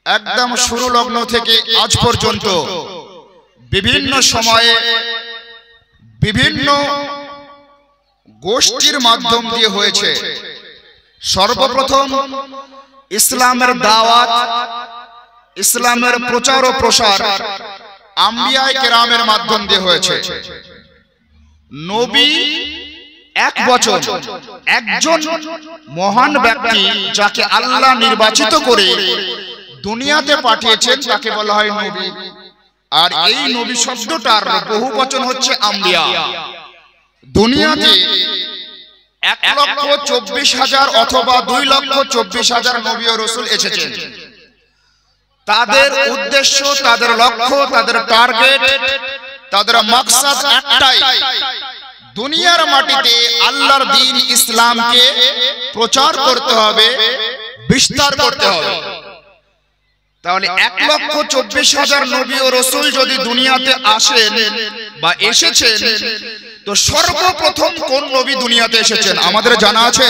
একদম শুরু লগ্ন থেকে আজ পর্যন্ত বিভিন্ন সময়ে বিভিন্ন গোষ্ঠীর মাধ্যম দিয়ে হয়েছে। সর্বপ্রথম ইসলামের দাওয়াত, ইসলামের প্রচার ও প্রসার আম্বিয়ায়ে কেরামের মাধ্যম দিয়ে হয়েছে। নবী এক বছর একজন মহান ব্যক্তি যাকে আল্লাহ নির্বাচিত করে দুনিয়াতে পাঠিয়েছেন তাকে বলা হয় নবী। আর এই নবী শব্দটার বহু বচন হচ্ছে আম্বিয়া। দুনিয়াতে 1,24,000 অথবা 2,24,000 নবী ও রাসূল এসেছেন। তাদের উদ্দেশ্য, তাদের লক্ষ্য, তাদের টার্গেট, তাদের মাকসাদ একটাই, দুনিয়ার মাটিতে আল্লাহর দ্বীন ইসলামকে প্রচার করতে হবে, বিস্তার করতে হবে। তাহলে 1,24,000 নবী ও রাসূল যদি দুনিয়াতে আসেন বা এসেছেন, তো সর্বপ্রথম কোন নবী দুনিয়াতে এসেছেন আমাদের জানা আছে?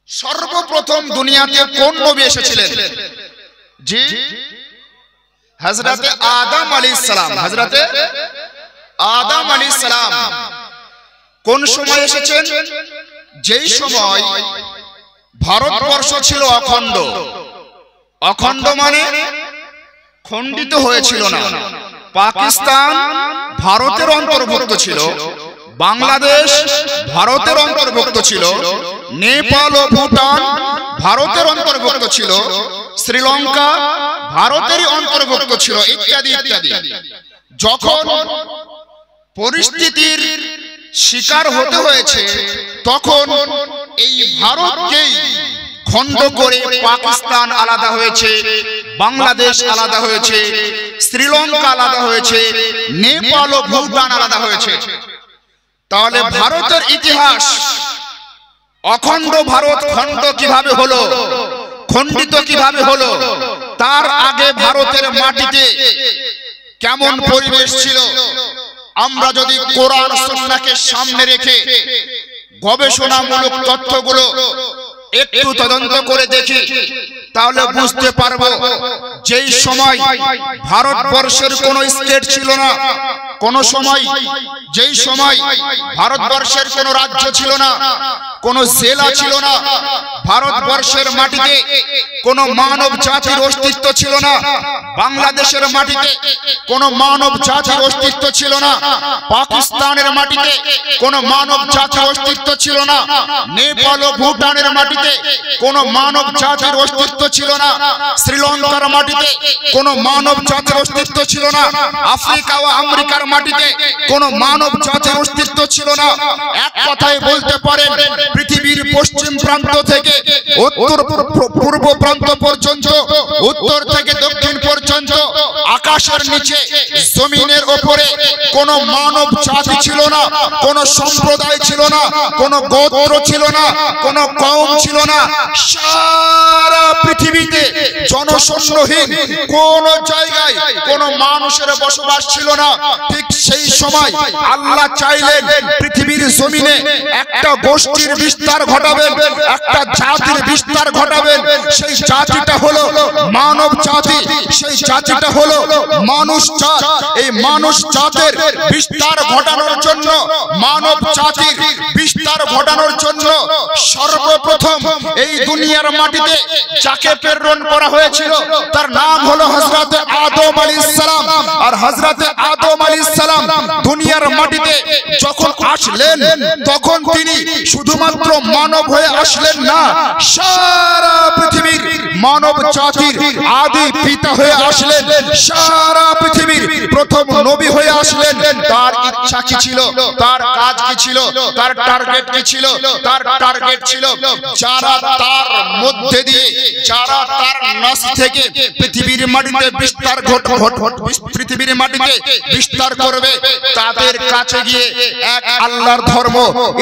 সর্বপ্রথম দুনিয়াতে কোন নবী এসেছিলেন? জি, হযরতে আদম আলাইহিস সালাম। হযরতে আদম আলাইহিস সালাম কোন সময় এসেছেন? যেই সময় ভারতবর্ষ ছিল অখণ্ড। অখণ্ড মানে খণ্ডিত হয়েছিল না। পাকিস্তান ভারতের অন্তর্ভুক্ত ছিল, বাংলাদেশ ভারতের অন্তর্ভুক্ত ছিল, নেপাল ও ভুটান ভারতের অন্তর্ভুক্ত ছিল, শ্রীলঙ্কা ভারতেরই অন্তর্ভুক্ত ছিল, ইত্যাদি ইত্যাদি। যখন পরিস্থিতির শিকার হতে হয়েছে তখন এই ভারতকেই খণ্ড করে পাকিস্তান আলাদা হয়েছে, বাংলাদেশ আলাদা হয়েছে, শ্রীলঙ্কা আলাদা হয়েছে, নেপাল ও ভুটান আলাদা হয়েছে। তাহলে ভারতের ইতিহাস, অখণ্ড ভারত খণ্ড কিভাবে হলো, খণ্ডিত কিভাবে হলো, তার আগে ভারতের মাটিতে কেমন পরিবেশ ছিল, আমরা যদি কোরআন সুন্নাহকে সামনে রেখে গবেষণামূলক তথ্যগুলো একটু তদন্ত করে দেখি তাহলে বুঝতে পারবো যেই সময় ভারতবর্ষের কোনো স্টেট ছিল না, কোন সময় যেই সময় ভারতবর্ষের কোনো রাজ্য ছিল না, কোনো জেলা ছিল না, ভারতবর্ষের মাটিতে কোনো মানব জাতির অস্তিত্ব ছিল না, বাংলাদেশের মাটিতে কোনো মানব জাতির অস্তিত্ব ছিল না, পাকিস্তানের মাটিতে কোনো মানব জাতির অস্তিত্ব ছিল না, নেপাল ও ভুটানের মাটিতে কোনো মানব জাতির অস্তিত্ব ছিল না, শ্রীলঙ্কার মাটিতে কোনো মানব জাতির অস্তিত্ব ছিল না, আফ্রিকা ও আমেরিকার মাটিতে কোনো মানব জাতির অস্তিত্ব ছিল না। এক কথায় বলতে পারেন পৃথিবীর পশ্চিম প্রান্ত থেকে উত্তর পূর্ব প্রান্ত পর্যন্ত, উত্তর থেকে দক্ষিণ পর্যন্ত, আকাশের নিচে জমিনের উপরে কোনো মানব জাতি ছিল না, কোনো সম্প্রদায় ছিল না, কোনো গোত্র ছিল না, কোনো কওম ছিল না। সারা পৃথিবীতে জনশূন্যহীন কোন জায়গায় কোনো মানুষের বসবাস ছিল না। ঠিক সেই সময় আল্লাহ চাইলেন পৃথিবীর জমিনে একটা গোষ্ঠীর বিস্তার ঘটাবেন, একটা জাতির বিস্তার ঘটাবেন। সেই জাতিটা হলো মানব জাতি, সেই জাতিটা হলো মানুষ জাত। এই মানুষ জাতের বিস্তার ঘটানোর জন্য, মানব জাতির বিস্তার ঘটানোর জন্য সর্বপ্রথম এই দুনিয়ার মাটিতে যাকে প্রেরণ করা হয়েছিল তার নাম হলো হযরতে আদম আলাইহিস সালাম। আর হযরতে আদম আলাইহিস সালাম দুনিয়ার মাটিতে যখন আসলেন তখন তিনি শুধুমাত্র মানব হয়ে আসলেন না, সারা পৃথিবীর মানব জাতির আদি পিতা হয়ে আসলেন, সারা পৃথিবীর প্রথম নবী হয়ে আসলেন। তার ইচ্ছা কি ছিল, তার কাজ কি ছিল, তার টার্গেট কি ছিল? তার টার্গেট ছিল যারা তার মধ্যে দিয়ে, যারা তার নাস থেকে পৃথিবীর পৃথিবীর মাটিতে বিস্তার করবে, তাদের কাছে গিয়ে এক আল্লাহর ধর্ম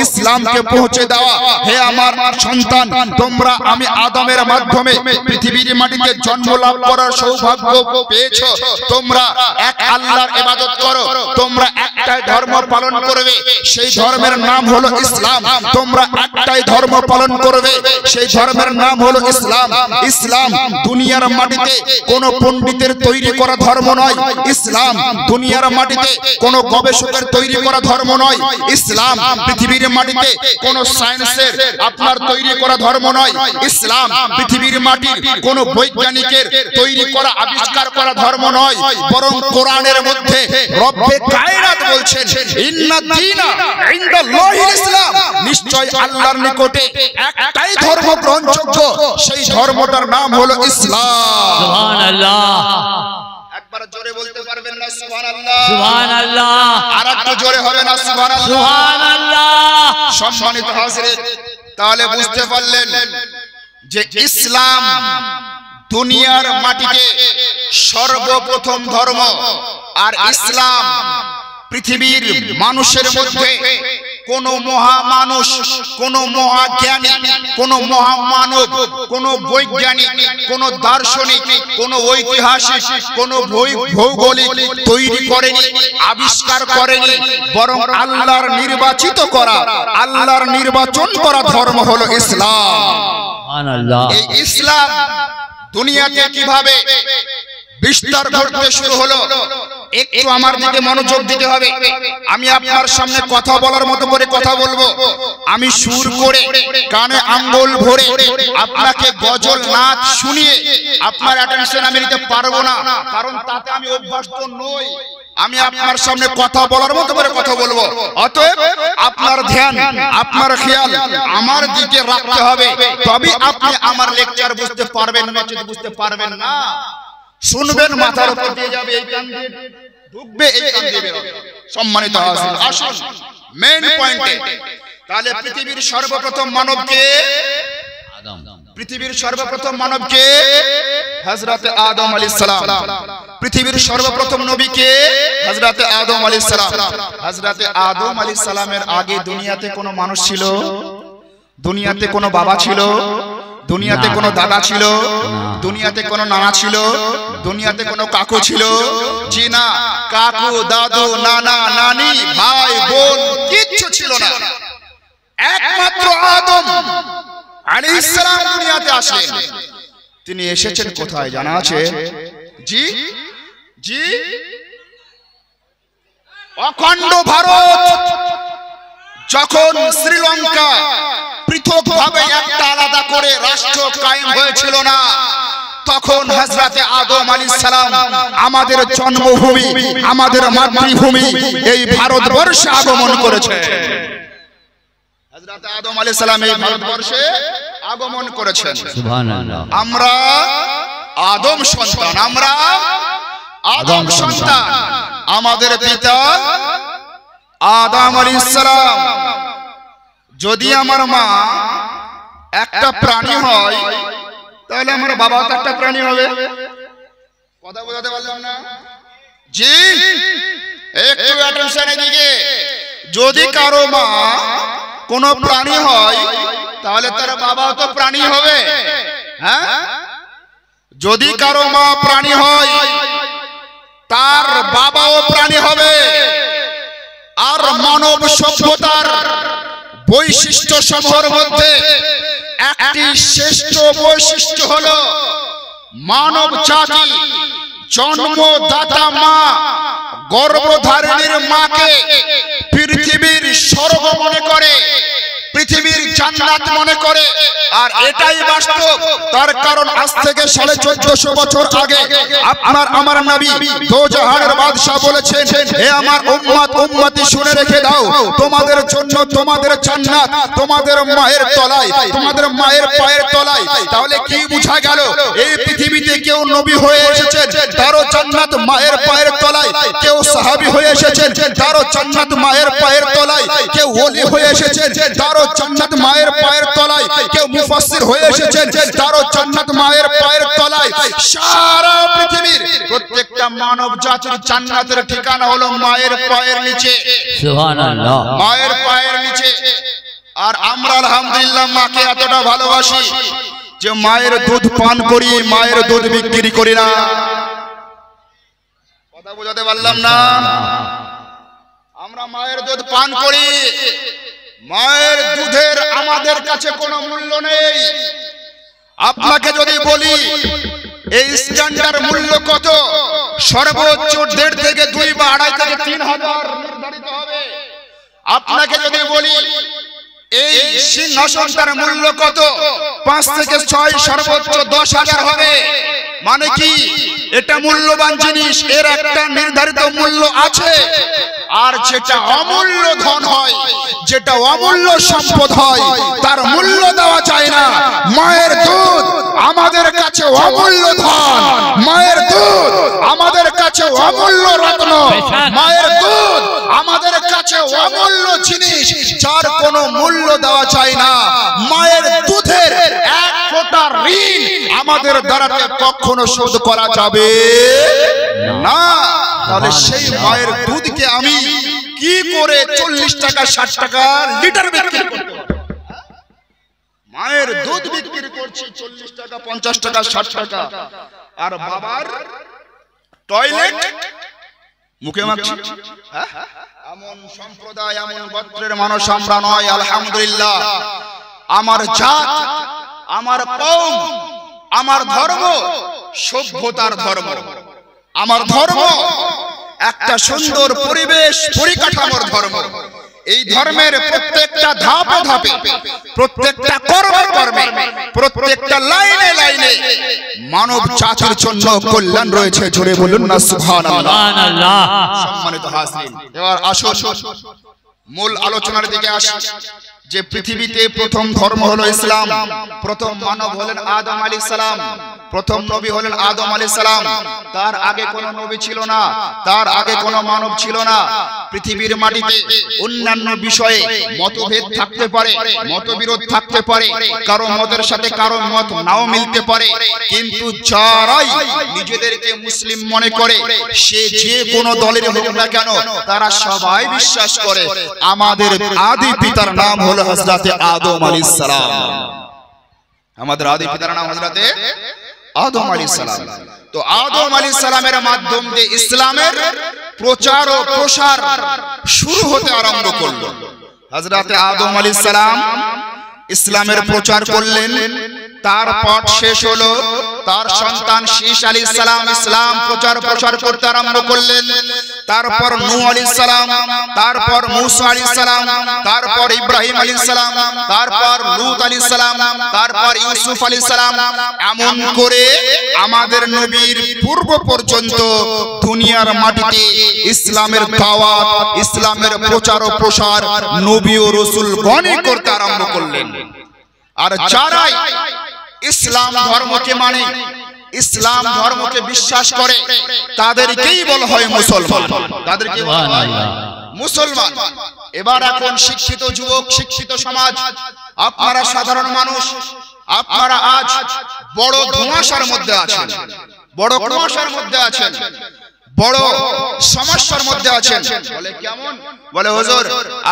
ইসলামকে পৌঁছে দেওয়া। হে আমার সন্তান, তোমরা আমি আদমের মাধ্যমে পৃথিবীর মাটিতে জন্ম লাভ করার সৌভাগ্য পেয়েছো। তোমরা এক আল্লাহর ইবাদত করো, তোমরা একটাই ধর্ম পালন করবে, সেই ধর্মের নাম হলো ইসলাম। তোমরা একটাই ধর্ম পালন করবে, সেই ধর্মের নাম হলো ইসলাম। ইসলাম দুনিয়ার মাটিতে কোনো পণ্ডিতের তৈরি করা ধর্ম নয়। ইসলাম দুনিয়ার মাটিতে কোনো গবেষকের তৈরি করা ধর্ম নয়। ইসলাম পৃথিবীর মাটিতে কোনো সায়েন্সের আপনার তৈরি করা ধর্ম নয়। ইসলাম পৃথিবীর মাটির কোনো বৈজ্ঞানিকের তৈরি করা আবিষ্কার করা ধর্ম নয়, বরং কোরআনের মধ্যে রব্বে কায়নাত বলছেন ইন্নাদ দীনা ইনদাল্লাহিল ইসলাম, নিশ্চয় আল্লাহর নিকটে একটাই ধর্ম গ্রহণযোগ্য, সেই ধর্মটার নাম হলো ইসলাম। সুবহানাল্লাহ। একবার জোরে বলতে পারবেন না সুবহানাল্লাহ? সুবহানাল্লাহ। আর একটু জোরে হবে না সুবহানাল্লাহ? সুবহানাল্লাহ। সম্মানিত হাজির, তাহলে বুঝতে পারলেন যে ইসলাম দুনিয়ার মাটিতে সর্বপ্রথম ধর্ম। আর ইসলাম পৃথিবীর মানুষের মধ্যে কোন মহামানুষ, কোন মহাজ্ঞানী, কোন মহামানব, কোন বৈজ্ঞানিক, কোন দার্শনিক, কোন ঐতিহাসিক, কোন ভৌগোলিক তৈরি করেনি, আবিষ্কার করেনি, বরং আল্লাহর নির্বাচিত করা, আল্লাহর নির্বাচন করা ধর্ম হলো ইসলাম। সুবহানাল্লাহ। এই ইসলাম দুনিয়াতে কিভাবে বিস্তার করতে শুরু হলো, একটু আমার দিকে মনোযোগ দিতে হবে। আমি আপনার সামনে কথা বলার মতো করে কথা বলবো। আমি সুর করে কানে আঙ্গুল ভরে আপনাকে গজল নাচ শুনিয়ে আপনার অ্যাটেনশন আমি নিতে পারবো না, কারণ তাতে আমি অভ্যস্ত নই। আমি আপনার সামনে কথা বলার মতো করে কথা বলবো। অতএব আপনার ধ্যান, আপনার খেয়াল আমার দিকে রাখতে হবে, তবে আপনি আমার লেকচার বুঝতে পারবেন না। যদি বুঝতে পারবেন না, শুনবেন, মাথার উপর দিয়ে যাবে, এই কান দিয়ে ঢুকবে, এই কান দিয়ে বের হবে। সম্মানিত হাজির, আসুন মেইন পয়েন্টে। তাহলে পৃথিবীর সর্বপ্রথম মানবকে, পৃথিবীর সর্বপ্রথম মানবকে হযরত আদম আলাইহিস সালাম। পৃথিবীর সর্বপ্রথম নবীকে হযরত আদম আলাইহিস সালাম। হযরত আদম আলাইহিস সালামের আগে দুনিয়াতে কোনো মানুষ ছিল? দুনিয়াতে কোনো বাবা ছিল? দুনিয়াতে কোনো দাদা ছিল? দুনিয়াতে কোনো নানা ছিল? দুনিয়াতে কোনো কাকু ছিল? জি না, কাকু, দাদু, নানা, নানি, ভাই, বোন কিচ্ছু ছিল না। একমাত্র আদম আলাইহিস সালাম দুনিয়াতে আসলেন। তিনি এসেছেন কোথায় জানা আছে? জি জি, অখণ্ড ভারত যখন শ্রীলঙ্কা পৃথকভাবে একটা আলাদা করে রাষ্ট্র কায়েম হয়েছিল না, তখন হযরত আদম আলাইহিস সালাম আমাদের জন্মভূমি, আমাদের মাতৃভূমি এই ভারতবর্ষে আগমন করেছে। হযরত আদম আলাইহিস সালাম এই ভারতবর্ষে আগমন করেছেন। সুবহানাল্লাহ। আমরা আদম সন্তান, আমরা আদম সন্তান। আমাদের পিতা আদম আলাইহিস সালাম। যদি আমার মা একটা প্রাণী হয়, তাহলে আমার বাবা তো একটা প্রাণী হবে। কথা বোঝাতে পারলাম না? জি, একটু অ্যাটেনশন এদিকে। যদি কারো মা কোনো প্রাণী হয়, তাহলে তার বাবাও তো প্রাণী হবে। হ্যাঁ, যদি কারো মা প্রাণী হয়, তার বাবাও প্রাণী হবে। আর মানব সভ্যতার বৈশিষ্ট্য সমূহের মধ্যে একটি শ্রেষ্ঠ বৈশিষ্ট্য হলো মানব জাতি জন্মদাতা মা, গর্ভধারিণীর মাকে পৃথিবীর স্বর্গ মনে করে, পৃথিবীর জান্নাত মনে করে। আর এটাই বাস্তব। তার কারণ আজ থেকে 1450 বছর আগে আপনার আমার নবী দোজাহানের বাদশা বলেছেন, হে আমার উম্মত উম্মতি শুনে রেখে দাও, তোমাদের জন্য তোমাদের জান্নাত তোমাদের মায়ের তলায়, তোমাদের মায়ের পায়ের তলায়। তাহলে কি বোঝা গেল? এই পৃথিবীতে কেউ নবী হয়ে এসেছেন, তারও জান্নাত মায়ের পায়ের তলায়। কেউ সাহাবী হয়ে এসেছেন, তারও জান্নাত মায়ের পায়ের তলায়। কেউ ওলি হয়ে এসেছেন, তারও জান্নাত মায়ের পায়ের তলায়। কেউ মুফাসসির হয়ে এসেছেন, তারও জান্নাত মায়ের পায়ের তলায়। সারা প্রত্যেকটা মানব জাতির জান্নাতের ঠিকানা হলো মায়ের পায়ের নিচে, সুবহানাল্লাহ। মায়ের পায়ের নিচে। আর আমরা আলহামদুলিল্লাহ মাকে এতটা ভালোবাসি যে মায়ের দুধ পান করি, মায়ের দুধ বিক্রি করি না। কথা বোঝাতে পারলাম না? আমরা মায়ের দুধ পান করি, মায়ের দুধের আমাদের কাছে কোনো মূল্য নেই। আপনাকে যদি বলি এই স্ট্যান্ডার্ড মূল্য কত, সর্বোচ্চ 1.5 থেকে 2 বা 2.5 থেকে 3,000 নির্ধারিত হবে। আপনাকে যদি বলি এই সিংহাসনটার মূল্য কত, 5 থেকে 6, সর্বোচ্চ 10,000 হবে। মানে কি, এটা মূল্যবান জিনিস, এর একটা নির্ধারিত মূল্য আছে। আর যেটা অমূল্য ধন হয়, যেটা অমূল্য সম্পদ হয়, তার মূল্য দেওয়া যায় না। মায়ের দুধ আমাদের কাছে অমূল্য ধন, মায়ের দুধ আমাদের কাছে অমূল্য রত্ন, মায়ের দুধ আমাদের কাছে অমূল্য জিনিস, যার কোনো মূল্য দেওয়া যায় না। মায়ের দুধের 1 ফোঁটা ঋণ আমাদের দ্বারাতে কখনো শোধ করা যাবে না। তাহলে সেই মায়ের দুধকে আমি কি করে 40 টাকা 60 টাকা লিটার বিক্রি করতে পারবো? মায়ের দুধ বিক্রি করছি 40 টাকা 50 টাকা 60 টাকা, আর বাবার টয়লেট মুখে মাখছি। এমন সম্প্রদায়, এমন গোত্রের মানুষ আমরা নয় আলহামদুলিল্লাহ। আমার জাত, আমার কওম, আমার ধর্ম সভ্যতার ধর্ম। আমার ধর্ম একটা সুন্দর পরিবেশ পরিকাঠামোর ধর্ম। এই ধর্মের প্রত্যেকটা ধাপে ধাপে, প্রত্যেকটা কর্মে কর্মে, প্রত্যেকটা লাইনে লাইনে মানব জাতির জন্য কল্যাণ রয়েছে। জোরে বলুন না সুবহানাল্লাহ। সম্মানিত হাজরিন, এবার আসুন মূল আলোচনার দিকে আসি। যে পৃথিবীতে প্রথম ধর্ম হলো ইসলাম, প্রথম মানব হলেন আদম আলাইহিস সালাম, প্রথম নবী হলেন আদম আলাইহিস সালাম। তার আগে কোনো নবী ছিল না, তার আগে কোনো মানব ছিল না। পৃথিবীর মাটিতে অন্যান্য বিষয়ে মতভেদ থাকতে পারে, মতবিরোধ থাকতে পারে, কারো মতের সাথে কারো মত নাও মিলতে পারে, কিন্তু যারাই নিজেদেরকে মুসলিম মনে করে, সে যে কোনো দলের হোক না কেন, তারা সবাই বিশ্বাস করে আমাদের আদি পিতার নাম হলো হযরতে আদম আলাইহিস সালাম। আমাদের আদি পিতার নাম হযরতে আদম আলাইহিস সালাম। তো আদম আলাইহিস সালামের মাধ্যম দিয়ে ইসলামের প্রচার ও প্রসার শুরু হতে আরম্ভ করলো। হযরতে আদম আলাইহিস সালাম ইসলামের প্রচার করলেন, তার পথ শেষ হলো, তার সন্তান শীশ আলাইহিস সালাম ইসলাম প্রচার করতে আরম্ভ করলেন। তারপর নূহ আলাইহিস সালাম, তারপর মূসা আলাইহিস সালাম, তারপর ইব্রাহিম আলাইহিস সালাম, তারপর লূত আলাইহিস সালাম, তারপর ইউসুফ আলাইহিস সালাম। এমন করে আমাদের নবীর পূর্ব পর্যন্ত দুনিয়ার মাটিতে ইসলামের দাওয়াত, ইসলামের প্রচার ও প্রসার নবী ও রাসূল গণই করতে আরম্ভ করলেন। আর যারাই ইসলাম ধর্মকে মানে, ইসলাম ধর্মকে বিশ্বাস করে, তাদেরকেই বলা হয় মুসলমান, তাদেরকে বলা হয় মুসলমান। এবার এখন শিক্ষিত যুবক, শিক্ষিত সমাজ, আপনারা সাধারণ মানুষ, আপনারা আজ বড় ধোঁয়াশার মধ্যে আছেন, বড় কুয়াশার মধ্যে আছেন, বড় সমস্যার মধ্যে আছেন। বলে কেমন? বলে হুজুর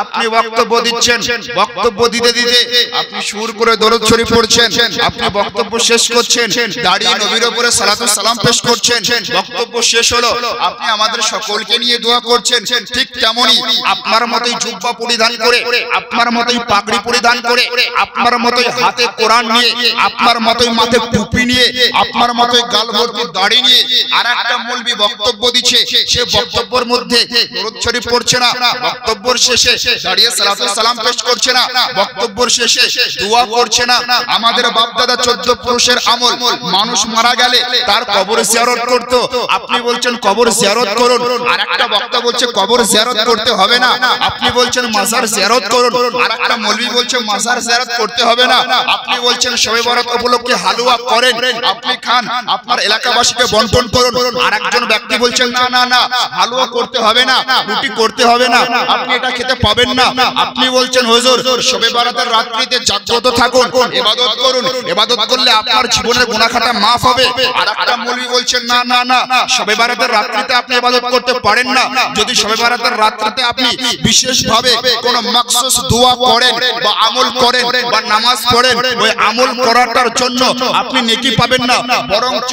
আপনি বক্তব্য দিচ্ছেন, বক্তব্য দিতে দিতে আপনি সুর করে দরুদ শরীফ পড়ছেন, আপনি বক্তব্য শেষ করছেন, দাঁড়িয়ে নবীর উপরে সালাতু সালাম পেশ করছেন, বক্তব্য শেষ হলো আপনি আমাদের সকলকে নিয়ে দোয়া করছেন। ঠিক তেমনি আপনার মতোই জুব্বা পরিধান করে, আপনার মতোই পাগড়ি পরিধান করে, আপনার মতোই হাতে কোরআন নিয়ে, আপনার মতোই মাথায় টুপি নিয়ে, আপনার মতোই গাল ভর্তি দাড়ি নিয়ে আরেকটা মৌলবি বক্তব্য দিচ্ছে। সে বক্তব্যের মধ্যে দরুদ শরীফ পড়ছে না, বক্তব্যের শেষে দাঁড়িয়ে সালাতু সালাম পেশ করছে না, বক্তব্যের শেষে দোয়া করছে না। আমাদের বাপ দাদা 14 পুরুষের আমল, মানুষ মারা গেলে তার কবর জিয়ারত করত, আপনি বলছেন কবর জিয়ারত করুন। আরেকটা বক্তা বলছে কবর জিয়ারত করতে হবে না, আপনি বলছেন মাজার জিয়ারত করুন। আরেকটা মৌলবি বলছে মাজার জিয়ারত করতে হবে না, আপনি বলছেন শবে বরাত উপলক্ষে হালুয়া করেন, আপনি খান, আপনার এলাকাবাসীকে বন্টন করুন। আরেকজন ব্যক্তি বলছেন না না না, হালুয়া করতে হবে না, রুটি করতে হবে না, আপনি এটা খেতে পাবেন না। আপনি বলছেন হুজুর শবে বরাতের রাত্রিতে জাগ্রত থাকুন, ইবাদত করুন, ইবাদত করলে আপনার জীবনের গুনাহ খাতা maaf হবে। আর একটা মৌলভী বলছেন না না না, শবে বরাতের রাত্রিতে আপনি ইবাদত করতে পারেন না। যদি শবে বরাতের রাত্রিতে আপনি বিশেষভাবে কোন মাখসুস দোয়া করেন বা আমল করেন বা নামাজ পড়েন, ওই আমল করাটার জন্য আপনি নেকি পাবেন না, বরঞ্চ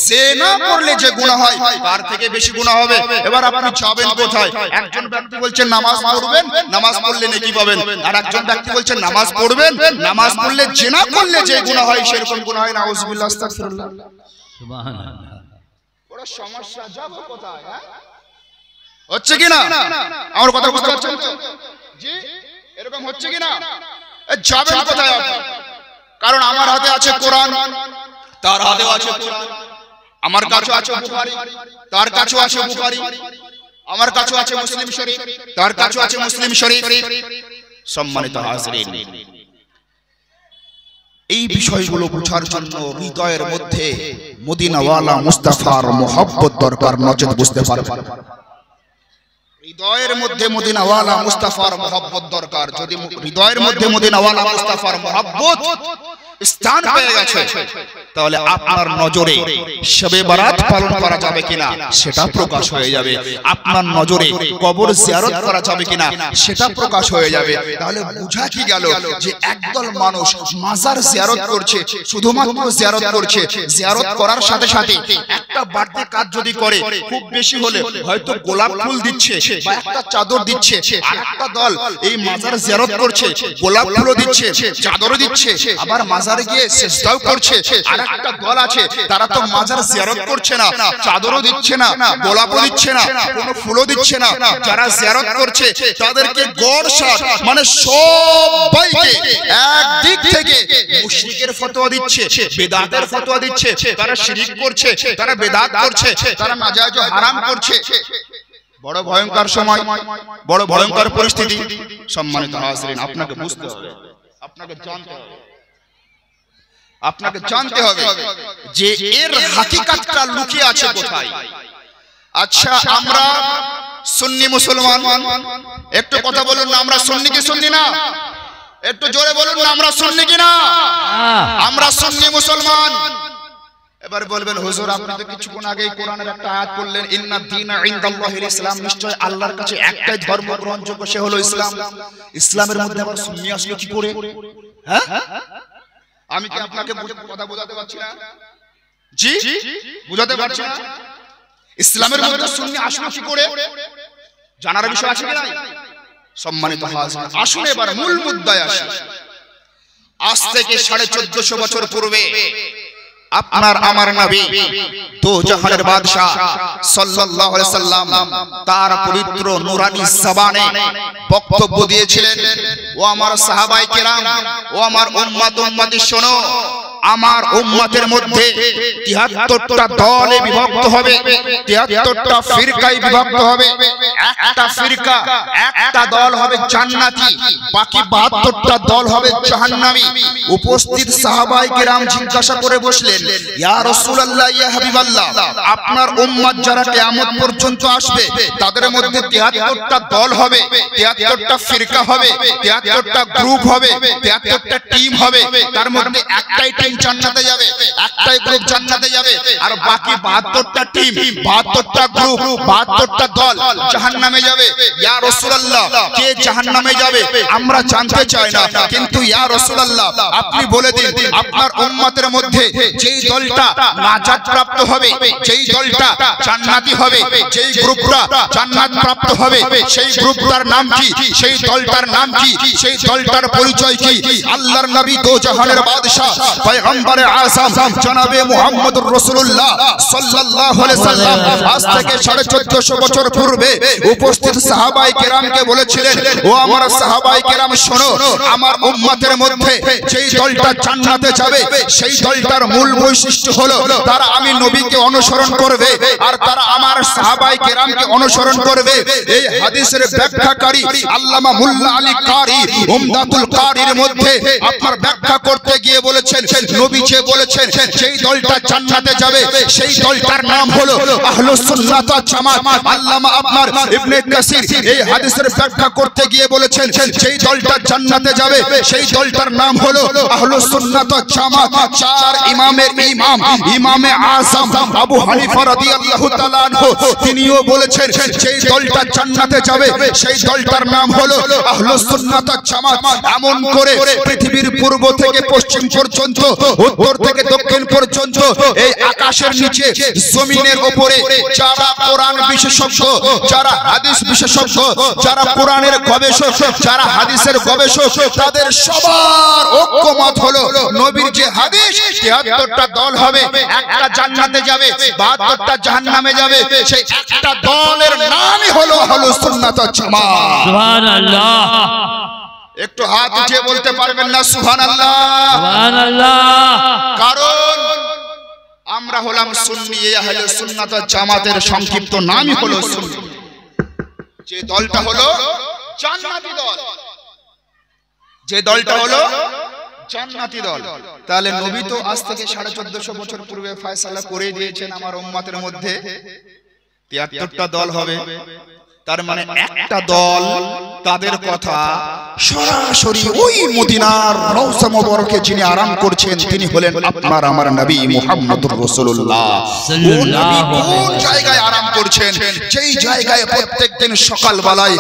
জিনা করলে যে গুনাহ হয় তার থেকে বেশি গুনাহ হবে। এবার আপনি যাবেন কোথায়? একজন ব্যক্তি বলছেন নামাজ পড়বেন, নামাজ পড়লে নেকি পাবেন। আর একজন ব্যক্তি বলছেন নামাজ পড়বেন, নামাজ পড়লে জিনা করলে যে গুনাহ হয় সেরকম গুনাহ হয়। নাউজুবিল্লাহ, আস্তাগফিরুল্লাহ। সুবহানাল্লাহ। বড় সমস্যা। যাব কোথায়? হচ্ছে কি না? আমার কথা বুঝতে পারছেন তো? জি, এরকম হচ্ছে কি না? যাবেন কোথায় আপনি? কারণ আমার হাতে আছে কোরআন, তার হাতেও আছে কোরআন। আমার কাছে আছে বুখারী, তার কাছেও আছে বুখারী। আমার কাছেও আছে মুসলিম শরীফ, তার কাছেও আছে মুসলিম শরীফ। সম্মানিত হাজিরিন, এই বিষয়গুলো বোঝার জন্য হৃদয়ের মধ্যে মদিনাওয়ালা মুস্তাফার মোহাব্বত দরকার, নচেত বুঝতে পারবেন। হৃদয়ের মধ্যে মদিনাওয়ালা মুস্তাফার মোহাব্বত দরকার। যদি হৃদয়ের মধ্যে মদিনাওয়ালা মুস্তাফার মোহাব্বত স্থান পেয়ে গেছে, তাহলে আপনার নজরে শবে বরাত পালন করা যাবে কিনা সেটা প্রকাশ হয়ে যাবে। আপনার নজরে কবর জিয়ারত করা যাবে কিনা সেটা প্রকাশ হয়ে যাবে। তাহলে বোঝা কি গেল যে একদল মানুষ মাজার জিয়ারত করছে, শুধুমাত্র জিয়ারত করছে। জিয়ারত করার সাথে সাথে একটা বাড়তি কাজ যদি করে, খুব বেশি হলে হয়তো গোলাপ ফুল দিচ্ছে বা একটা চাদর দিচ্ছে। আর একটা দল এই মাজার জিয়ারত করছে, গোলাপ ফুলও দিচ্ছে, চাদরও দিচ্ছে, আবার মাজারে গিয়ে সিজদাও করছে। আর একটা দল আছে তারা তো মাজার জিয়ারত করছে না, চাদরও দিচ্ছে না, গোলাপও দিচ্ছে না, কোনো ফুলও দিচ্ছে না। যারা জিয়ারত করছে তাদেরকে গড়সাট মানে সবাইকে একদিক থেকে মুশরিকের ফতোয়া দিচ্ছে, বেদাতের ফতোয়া দিচ্ছে। তারা শিরক করছে, তারা বেদাত করছে, তারা নাজায়েজ হারাম করছে। বড় ভয়ঙ্কর সময়, বড় ভয়ঙ্কর পরিস্থিতি। সম্মানিত হাজিরিন, আপনাকে বুঝতে হবে, আপনাকে জানতে হবে, আপনাকে জানতে হবে যে এর হাকিকাতটা লুকিয়ে আছে কোথায়। আচ্ছা, আমরা সুন্নি মুসলমান, একটু কথা বলুন না, আমরা সুন্নি কি সুন্নি না? একটু জোরে বলুন না, আমরা সুন্নি কি না? আমরা সুন্নি মুসলমান। এবার বলবেন হুজুর আপনি তো কিছুক্ষণ আগেই কোরআনের একটা আয়াত পড়লেন, ইন্নাদ দীনা ইনদাল্লাহিল ইসলাম, নিশ্চয় আল্লাহর কাছে একটাই ধর্ম গ্রহণযোগ্য, সে হলো ইসলাম। ইসলামের মধ্যে আবার সুন্নি আসলো কি করে? হ্যাঁ, আমি কি আপনাকে কথা বোঝাতে পারছি না? জি, বুঝাতে পারছি না? ইসলামের মধ্যে সুন্নি আসলো কি করে? জানার বিষয় আছে কি না? সম্মানিত হাজির, আসুন এবার মূল মুদ্দায় আসি। আজ থেকে 1450 বছর পূর্বে আপনার আমার নবী দো জাহানের বাদশা সাল্লাল্লাহু আলাইহি সাল্লাম তার পবিত্র নূরানি জবানে বক্তব্য দিয়েছিলেন। ও আমার সাহাবায়ে কেরাম, ও আমার উম্মত উম্মতি শোনো, আমার উম্মতের মধ্যে 73টা দলে বিভক্ত হবে, 73টা ফিরকায় বিভক্ত হবে। একটা ফিরকা, একটা দল হবে জান্নাতি, বাকি 72টা দল হবে জাহান্নামী। উপস্থিত সাহাবায়ে কেরাম জিজ্ঞাসা করে বসলেন, ইয়া রাসূলুল্লাহ, ইয়া হাবিবাল্লাহ, আপনার উম্মত যারা কিয়ামত পর্যন্ত আসবে তাদের মধ্যে 73টা দল হবে, 73টা ফিরকা হবে, 73টা গ্রুপ হবে, 73টা টিম হবে। তার মধ্যে একটাই টিম জান্নাতে যাবে, একটাই গ্রুপ জান্নাতে যাবে, আর বাকি 72টা টিম, 72টা গ্রুপ, 72টা দল জাহান্নামে যাবে। ইয়া রাসূলুল্লাহ, কে জাহান্নামে যাবে আমরা জানতে চাই না, কিন্তু ইয়া রাসূলুল্লাহ আপনি বলে দিন, আপনার উম্মতের মধ্যে যেই দলটা নাজাত প্রাপ্ত হবে, যেই দলটা জান্নাতি হবে, যেই গ্রুপটা জান্নাত প্রাপ্ত হবে, সেই গ্রুপটার নাম কি, সেই দলটার নাম কি, সেই দলটার পরিচয় কি? আল্লাহর নবী দো জাহানের বাদশা পয়গম্বর আযম জনাবে মুহাম্মদুর রাসূলুল্লাহ সাল্লাল্লাহু আলাইহি সাল্লাম আজ থেকে 1450 বছর পূর্বে উপস্থিত সাহাবায়ে কেরামকে বলেছিলেন, ও আমার সাহাবায়ে কেরাম শোনো, আমার উম্মতের মধ্যে যেই দলটা জান্নাতে যাবে সেই দলটার মূল বৈশিষ্ট্য হলো তারা আমি নবীকে অনুসরণ করবে আর তারা আমার সাহাবায়ে কেরামকে অনুসরণ করবে। এই হাদিসের ব্যাখ্যাকারী আল্লামা মুল্লা আলী কারি উমদাতুল কারির মধ্যে আপনার ব্যাখ্যা করতে গিয়ে বলেছেন, নবী যে বলেছেন সেই দলটা জান্নাতে যাবে, সেই দলটার নাম হলো আহলুস সুন্নাত ওয়াল জামাত। আল্লামা আপনার ইবনে কাসির এই হাদিসের ব্যাখ্যা করতে গিয়ে বলেছেন সেই দলটা জান্নাতে যাবে, সেই দলটার নাম হলো আহলুস সুন্নাত ওয়াল জামাত। চার ইমামের ইমাম ইমামে আযম আবু হানিফা রাদিয়াল্লাহু তাআলা আনহু তিনিও বলেছেন সেই দলটা জান্নাতে যাবে, সেই দলটার নাম হলো আহলুস সুন্নাত ওয়াল জামাত। এমন করে পৃথিবীর পূর্ব থেকে পশ্চিম পর্যন্ত, উত্তর থেকে দক্ষিণ পর্যন্ত, এই আকাশের নিচে জমিনের উপরে যারা কোরআন বিশেষজ্ঞ, যারা হাদিস বিশেষজ্ঞ, যারা কোরআনের গবেষক, যারা হাদিসের গবেষক, তাদের সবার ঐক্যমত হলো নবীর যে হাদিস ৭৩টা দল হবে, একটা জান্নাতে যাবে, ৭২টা জাহান্নামে যাবে, সেই একটা দলের নামই হলো আহলুস সুন্নাত ওয়াল জামাত। সুবহানাল্লাহ। একটু হাত উঠিয়ে বলতে পারবেন না সুবহানাল্লাহ? সুবহানাল্লাহ। কারণ আমরা হলাম সুন্নি, এই আহলুস সুন্নাত ওয়াল জামাতের সংক্ষিপ্ত নামই হলো সুন্নি। যে দলটা হলো জান্নাতি দল, যে দলটা হলো জান্নাতি দল। তাহলে নবী তো আজ থেকে ১৪৫০ বছর পূর্বে ফয়সালা করে দিয়েছেন আমার উম্মতের মধ্যে ৭৩টা দল হবে। তার মানে একটা দল, তাদের কথা সরাসরি ওই মদিনার রওজা মোবারকে যিনি আরাম করছেন তিনি হলেন আপনার আমার নবী মুহাম্মদুর রাসূলুল্লাহ। ও নবী কোন জায়গায় আরাম করছেন? যেই জায়গায় প্রত্যেকদিন সকালবেলায়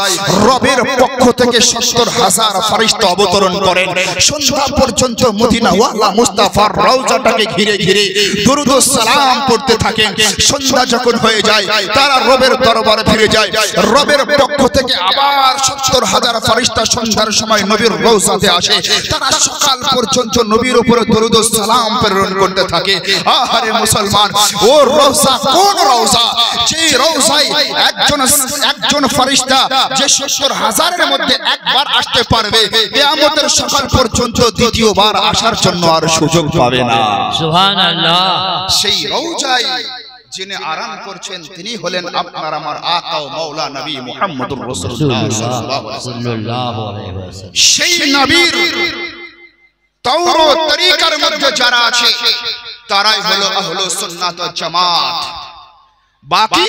রবের পক্ষ থেকে ৭০,০০০ ফেরেশতা অবতরণ করেন, সন্ধ্যা পর্যন্ত মদিনা ওয়ালা মুস্তাফার রওজাটাকে ঘিরে ঘিরে দরুদ ও সালাম পড়তে থাকেন। সন্ধ্যা যখন হয়ে যায় তারা রবের দরবারে ফিরে যায়, রবের পক্ষ থেকে আবার ৭০,০০০ ফেরেশতা সন্ধ্যার সময় নবীর রওজাতে আসে, তারা সকাল পর্যন্ত নবীর উপরে দরুদ ও সালাম প্রেরণ করতে থাকে। আরে মুসলমান, ও রওজা কোন রওজা? যে রওজায় একজন ফেরেশতা যে ৭০,০০০ এর মধ্যে একবার আসতে পারবে, কিয়ামতের সকাল পর্যন্ত দ্বিতীয়বার আসার জন্য আর সুযোগ পাবে না। সুবহানাল্লাহ। সেই রওজায় যিনি আরাম করছেন তিনি হলেন আপনার আমার আকা ও মাওলা নবী মুহাম্মদুর রাসূলুল্লাহ সাল্লাল্লাহু আলাইহি ওয়াসাল্লাম। সেই নবীর তাওরাত তরিকার মধ্যে যারা আছে তারাই হলো আহলুস সুন্নাত ওয়াল জামাত। বাকি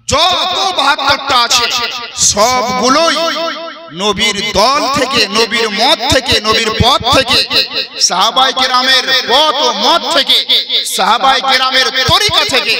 যত ৭২টা আছে সবগুলোই নবীর দল থেকে, নবীর মত থেকে, নবীর পথ থেকে, সাহাবায়ে কেরামের পথ ও মত থেকে, সাহাবায়ে কেরামের তরিকা থেকে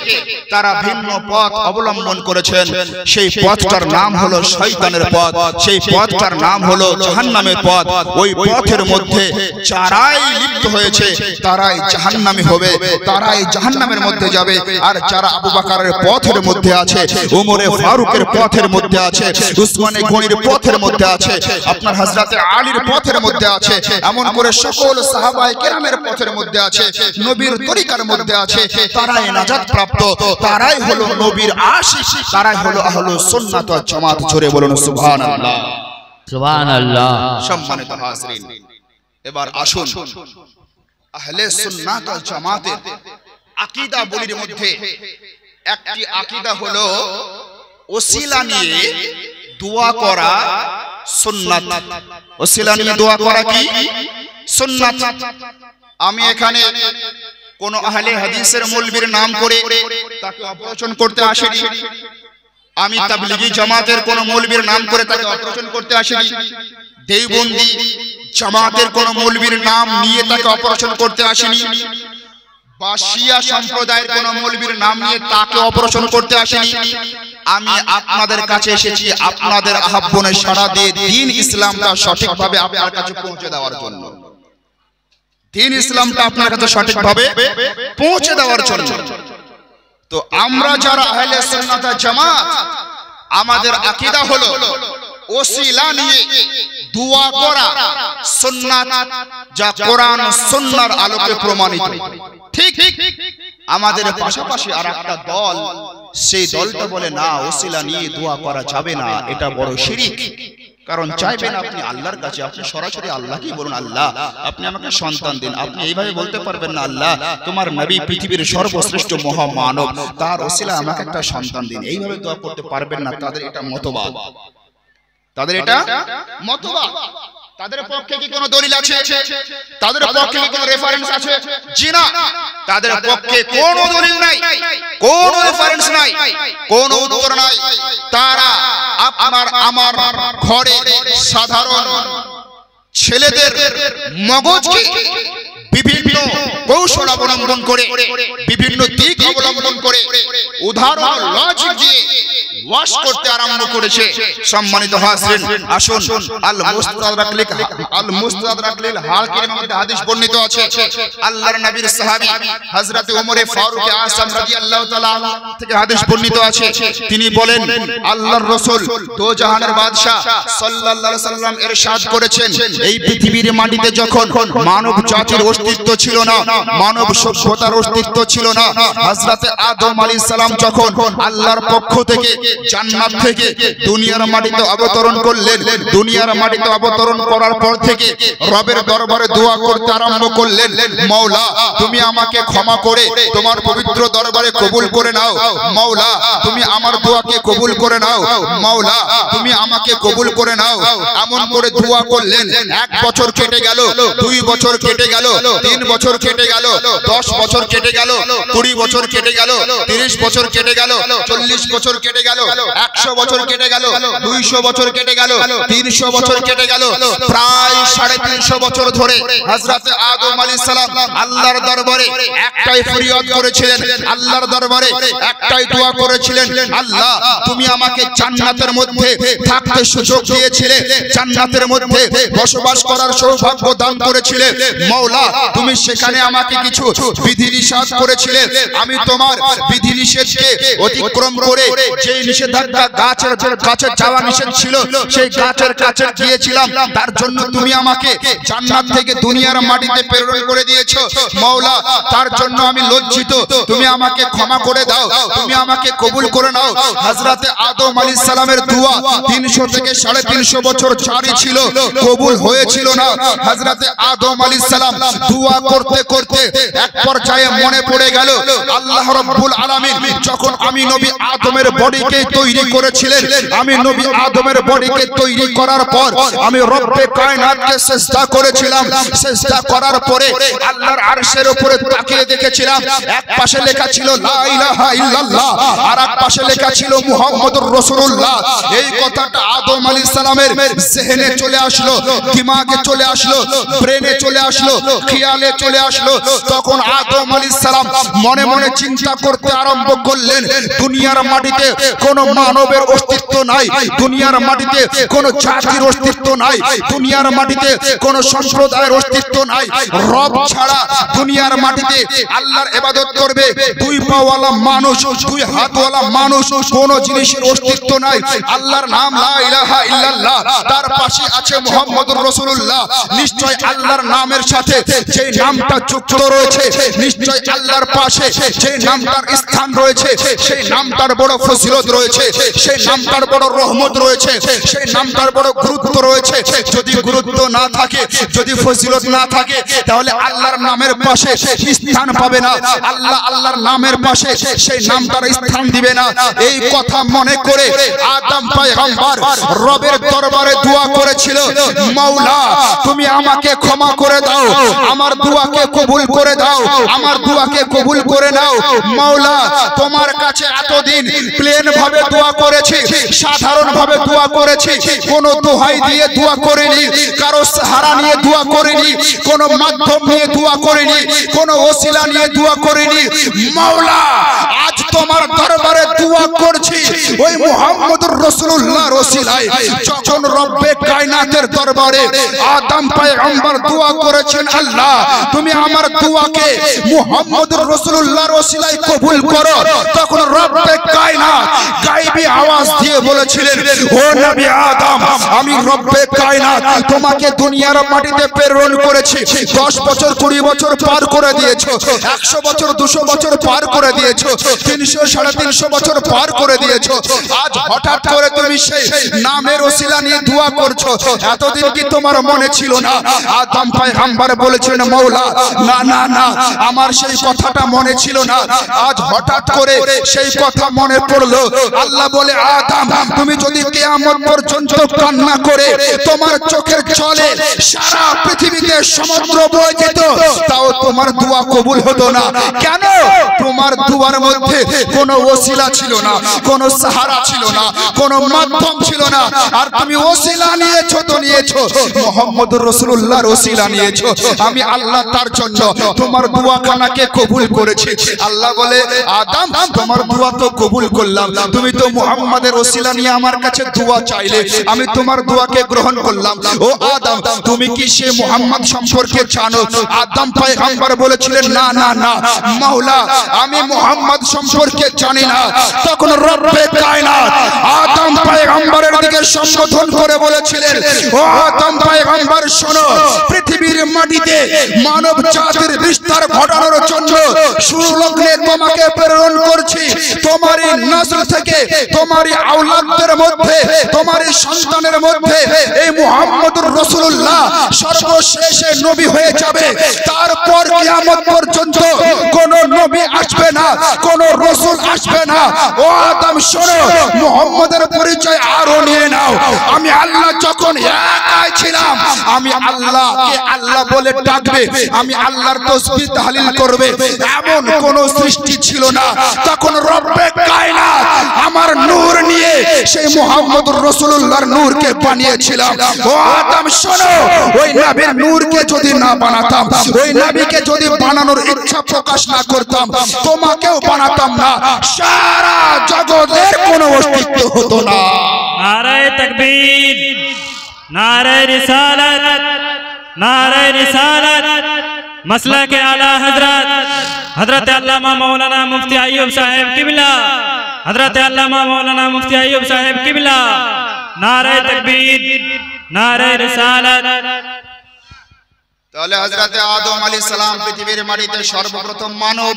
তারা ভিন্ন পথ অবলম্বন করেছেন। সেই পথটার নাম হলো শয়তানের পথ, সেই পথটার নাম হলো জাহান্নামের পথ। ওই পথের মধ্যে যারাই লিপ্ত হয়েছে তারাই জাহান্নামী হবে, তারাই জাহান্নামের মধ্যে যাবে। আর যারা আবু বকরের পথের মধ্যে আছে, ওমরে ফারুকের পথের মধ্যে আছে, উসমানে গনির পথের মধ্যে আছে, আপনার হযরতে আলীর পথের মধ্যে আছে, এমন করে সকল সাহাবায়ে কেরামের পথের মধ্যে আছে, নবীর তরিকার মধ্যে আছে, তারাই নাজাত প্রাপ্ত, তারাই হলো নবীর আশিক, তারাই হলো আহলুস সুন্নাত ওয়াল জামাত। জোরে বলুন সুবহানাল্লাহ। সুবহানাল্লাহ। সম্মানিত হাজরিন, এবার আসুন আহলে সুন্নাত ওয়াল জামাতের আকীদা বলির মধ্যে একটি আকীদা হলো ওসিলা নিয়ে দোয়া করা সুন্নাত। ওসিলা নিয়ে দোয়া করা কি? সুন্নাত। আমি এখানে কোন আহলে হাদিসের মৌলবীর নাম করে তাকে অপছন্দ করতে আসিনি, আমি তাবলীগী জামাতের কোন মৌলবীর নাম করে তাকে অপছন্দ করতে আসিনি, দেওবন্দি জামাতের কোন মৌলবীর নাম নিয়ে তাকে অপছন্দ করতে আসিনি, বা শিয়া সম্প্রদায়ের কোন মৌলবীর নাম নিয়ে তাকে অপছন্দ করতে আসিনি। আমি আপনাদের কাছে এসেছি আপনাদের আহ্বানে সাড়া দিয়ে দ্বীন ইসলামটা সঠিকভাবে আপনার কাছে পৌঁছে দেওয়ার জন্য, দ্বীন ইসলামটা আপনার কাছে সঠিকভাবে পৌঁছে দেওয়ার জন্য। তো আমরা যারা আহলে সুন্নাত ওয়াল জামাত, আমাদের আকীদা হলো ওসিলা নিয়ে দোয়া করা সুন্নাত, যা কোরআন সুন্নাহর আলোকে প্রমাণিত। ঠিক আমাদের পাশাপাশি আরেকটা দল, সেই দলটা বলে না ওসিলা নিয়ে দোয়া করা যাবে না, এটা বড় শিরক। কারণ চাইবেন আপনি আল্লাহর কাছে, আপনি সরাসরি আল্লাহকেই বলুন, আল্লাহ আপনি আমাকে সন্তান দিন। আপনি এইভাবে বলতে পারবেন না, আল্লাহ তোমার নবী পৃথিবীর সর্বশ্রেষ্ঠ মহামানব, তার ওসিলা আমাকে একটা সন্তান দিন। এইভাবে দোয়া করতে পারবেন না। তাদের এটা মতবাদ, তাদের এটা মতবাদ। তাদের পক্ষে কি কোনো দলিল আছে? তাদের পক্ষে কি কোনো রেফারেন্স আছে? জি না, তাদের পক্ষে কোনো দলিল নাই, কোনো রেফারেন্স নাই, কোনো উত্তর নাই। তারা আপনার আমার ঘরে সাধারণ ছেলেদের মগজকে বিভিন্ন কৌশল অবলম্বন করে, বিভিন্ন দিক অবলম্বন করে, উদাহরণ লজিক দিয়ে ওয়াশ করতে আরম্ভ করেছে। সম্মানিত হাজরিন, আসুন আল মুস্তাদরাক লিল হাকিমের মধ্যে হাদিস বর্ণিত আছে। আল্লাহর নবীর সাহাবী হযরত ওমর ফারুক আযম রাদিয়াল্লাহু তাআলা থেকে হাদিস বর্ণিত আছে। তিনি বলেন, আল্লাহর রাসূল দো জাহানের বাদশা সাল্লাল্লাহু আলাইহি সাল্লাম ইরশাদ করেছেন, এই পৃথিবীর মাটিতে যখন মানব জাতির অস্তিত্ব ছিল না, মানব সভ্যতার অস্তিত্ব ছিল না, হযরত আদম আলাইহিস সালাম যখন আল্লাহর পক্ষ থেকে জান্নাত থেকে দুনিয়ার মাটিতে অবতরণ করলেন, দুনিয়ার মাটিতে অবতরণ করার পর থেকে রবের দরবারে দোয়া করতে আরম্ভ করলেন, মাওলা তুমি আমাকে ক্ষমা করে তোমার পবিত্র দরবারে কবুল করে নাও, মাওলা তুমি আমার দোয়াকে কবুল করে নাও, মাওলা তুমি আমাকে কবুল করে নাও। এমন করে দোয়া করলেন। 1 বছর কেটে গেল, 2 বছর কেটে গেল, 3 বছর কেটে গেল, 10 বছর কেটে গেল, 20 বছর কেটে গেল, 30 বছর কেটে গেল, 40 বছর কেটে গেল, 100 বছর কেটে গেল, 200 বছর কেটে গেল, 300 বছর কেটে গেল। প্রায় 350 বছর ধরে হযরত আদম আলাইহিস সালাম আল্লাহর দরবারে একটাই ফরিয়াদ করেছিলেন, আল্লাহর দরবারে একটাই দোয়া করেছিলেন, আল্লাহ তুমি আমাকে জান্নাতের মধ্যে থাকতে সুযোগ দিয়েছিলে, জান্নাতের মধ্যে বসবাস করার সৌভাগ্য দান করেছিলে, মাওলা তুমি সেখানে আমাকে কিছু বিধিনিষেধ করেছিলে, আমি তোমার বিধিনিষেধকে অতিক্রম করে যে নিষেধাজ্ঞা গাছের কাছে যাওয়া নিষেধ ছিল সেই গাছের কাছে গিয়েছিলাম, তার জন্য তুমি আমাকে জান্নাত থেকে দুনিয়ার মাটিতে প্রেরণ করে দিয়েছো, মাওলা তার জন্য আমি লজ্জিত, তুমি আমাকে ক্ষমা করে দাও, তুমি আমাকে কবুল করে নাও। হযরত আদম আলাইহিস সালামের দোয়া 300 থেকে 350 বছর জারি ছিল, কবুল হয়েছিল না। হযরত আদম আলাইহিস সালাম দোয়া করতে করতে এক পর্যায়ে মনে পড়ে গেল, আল্লাহ রাব্বুল আলামিন যখন আমি নবী আদমের বডিকে তৈরি করেছিলেন, আমি নবী আদমের বডিকে তৈরি করার পর আমি রব্বে কায়নাতকে সিজদা করেছিলাম, সিজদা করার পরে আল্লাহর আরশের উপরে তাকিয়ে দেখেছিলাম, এক পাশে লেখা ছিল লা ইলাহা ইল্লাল্লাহ, আর এক পাশে লেখা ছিল মুহাম্মদুর রাসূলুল্লাহ। এই কথাটা আদম আলাইহিস সালামের জেহেনে চলে আসলো, দিমাগে চলে আসলো, ব্রেনে চলে আসলো, খেয়ালে চলে আসলো। তখন আদম আলাইহিস সালাম মনে মনে চিন্তা করতে আরম্ভ করলেন, দুনিয়ার মাটিতে কোনো মানবের অস্তিত্ব নাই, দুনিয়ার মাটিতে কোনো জাতির অস্তিত্ব নাই, দুনিয়ার মাটিতে কোনো সম্প্রদায়ের অস্তিত্ব নাই, রব ছাড়া দুনিয়ার মাটিতে আল্লাহর ইবাদত করবে 2 পাওয়ালা মানুষ, 2 হাতওয়ালা মানুষ, কোনো জিনিসের অস্তিত্ব নাই। আল্লাহর নাম লা ইলাহা ইল্লাল্লাহ, তার পাশে আছে মুহাম্মদুর রাসূলুল্লাহ। নিশ্চয় আল্লাহর নামের সাথে যে নামটা যুক্ত রয়েছে, নিশ্চয় আল্লাহর পাশে যে নামটার স্থান রয়েছে, সেই নামটার বড় ফজিলত রয়েছে, সেই নামটার বড় রহমত রয়েছে, সেই নামটার বড় গুরুত্ব রয়েছে। যদি গুরুত্ব না থাকে, যদি ফজিলত না থাকে, তাহলে আল্লাহর নামের পাশে স্থান পাবে না, আল্লাহ আল্লাহর নামের পাশে সেই নামটার স্থান দিবে না। এই কথা মনে করে আদম পয়গম্বর রবের দরবারে দোয়া করেছিল, মাওলা তুমি আমাকে ক্ষমা করে দাও, আমার দোয়াকে কবুল করে দাও, আমার দোয়াকে কবুল করে নাও, মাওলা তোমার কাছে এতদিন প্লেন ভাবে দোয়া করেছি, সাধারণ ভাবে দোয়া করেছি, কোন দোহাই দিয়ে দোয়া করিনি, কারো সাহারা নিয়ে দোয়া করিনি, কোন মাধ্যম নিয়ে দোয়া করিনি, কোন ওসিলা নিয়ে দোয়া করিনি, মাওলা আজ তোমার দরবারে দোয়া করছি ওই মুহাম্মদুর রাসূলুল্লাহর ওসিলায়। যখন রব্বে কায়নাতের দরবারে আদম পয়গম্বর দোয়া করেছেন, আল্লাহ তুমি আমার দোয়াকে মুহাম্মদুর রাসূলুল্লাহর ওসিলায় কবুল করো, তখন রব্বে কায়নাত গায়বী আওয়াজ দিয়ে বলেছিলেন, ও নবী আদম আমি রব্বে কায়নাত তোমাকে দুনিয়ার মাটিতে প্রেরণ করেছি, 10 বছর 20 বছর পার করে দিয়েছো, 100 বছর 200 বছর পার করে দিয়েছো, 300 350 বছর পার করে দিয়েছো, আজ হঠাৎ করে তুমি সেই নামের ওসিলা নিয়ে দোয়া করছো। এতদিন কি তোমার মনে ছিল না? আদম পয়গম্বর বলেছিলেন মওলা না না না, আমার সেই কথাটা মনে ছিল না, আজ হঠাৎ করে সেই কথা মনে পড়লো। আল্লাহ বলে আদম, তুমি যদি কিয়ামত পর্যন্ত কান্না করে তোমার চোখের জলে সারা পৃথিবীতে সমুদ্র বয়ে যেত, তাও তোমার দোয়া কবুল হতো না। কেন? তোমার দোয়ার মধ্যে কোনো ওসিলা ছিল না, কোনো সাহারা ছিল না, কোনো মাধ্যম ছিল না। আর তুমি ওসিলা নিয়েছো তো নিয়েছো, মুহাম্মদুর রাসূলুল্লাহর ওসিলা নিয়েছো। আমি আল্লাহ তার জন্য তোমার দোয়াখানাকে কবুল করেছি। আল্লাহ বলে আদম, তোমার দোয়া তো কবুল করলাম, তুমি তো মুহাম্মাদের ওসিলা নিয়ে আমার কাছে দোয়া চাইলে, আমি তোমার দোয়াকে গ্রহণ করলাম। ও আদম, তুমি কি সে মুহাম্মদ সম্পর্কে জানো? আদম পয়গম্বর বলেছিলেন না না না মাওলা, আমি মুহাম্মদ সম্পর্কে জানি না। তখন রব্বে কায়নাত আদম পয়গম্বরের দিকে সম্বোধন করে বলেছিলেন, ও আদম পয়গম্বর শোনো, পৃথিবীর মাটিতে মানব জাতির বিস্তার ঘটানোর জন্য সুলগ্নে তোমাকে প্রেরণ করছি। তোমারই নসল থেকে, তোমারই আওলাদদের মধ্যে, তোমারই সন্তানের মধ্যে এই মুহাম্মদুর রাসূলুল্লাহ সর্বশেষে নবী হয়ে যাবে। তারপর কিয়ামত পর্যন্ত কোন নবী আসবে না, কোন রাসূল আসবে না। ও আদম শোনো, মুহাম্মদের পরিচয় আরো নিয়ে নাও। আমি আল্লাহ যখন একাই ছিলাম, আমি আল্লাহকে আল্লাহ বলে ডাকবে, আমি আল্লাহর তাসবিহ তাহলিল করবে, এমন কোন সৃষ্টি ছিল না। তখন রব্বে কায়নাত আমার নূর নিয়ে সেই মুহাম্মদুর রাসূলুল্লাহর নূরকে বানিয়েছিলাম। ও আদম শোনো, ওই নবীর নূরকে যদি না বানাতাম, ওই নবীকে যদি বানানোর ইচ্ছা প্রকাশ না করতাম, তোমাকেও বানাতাম না, সারা জগতের কোনো অস্তিত্ব হতো না। নারায়ে তাকবীর, নারায়ে রিসালাত, নারায়ে রিসালাত। मसलक आला हजरत हजरत अल्लामा मौलाना मुफ्ती अय्यूब साहेब किबला, हजरत अल्लामा मौलाना मुफ्ती अय्यूब साहेब किबला। नारे तकबीर, नारे रिसालत। তাহলে হযরত আদম আলাইহিস সালাম পৃথিবীর মাটিতে সর্বপ্রথম মানব,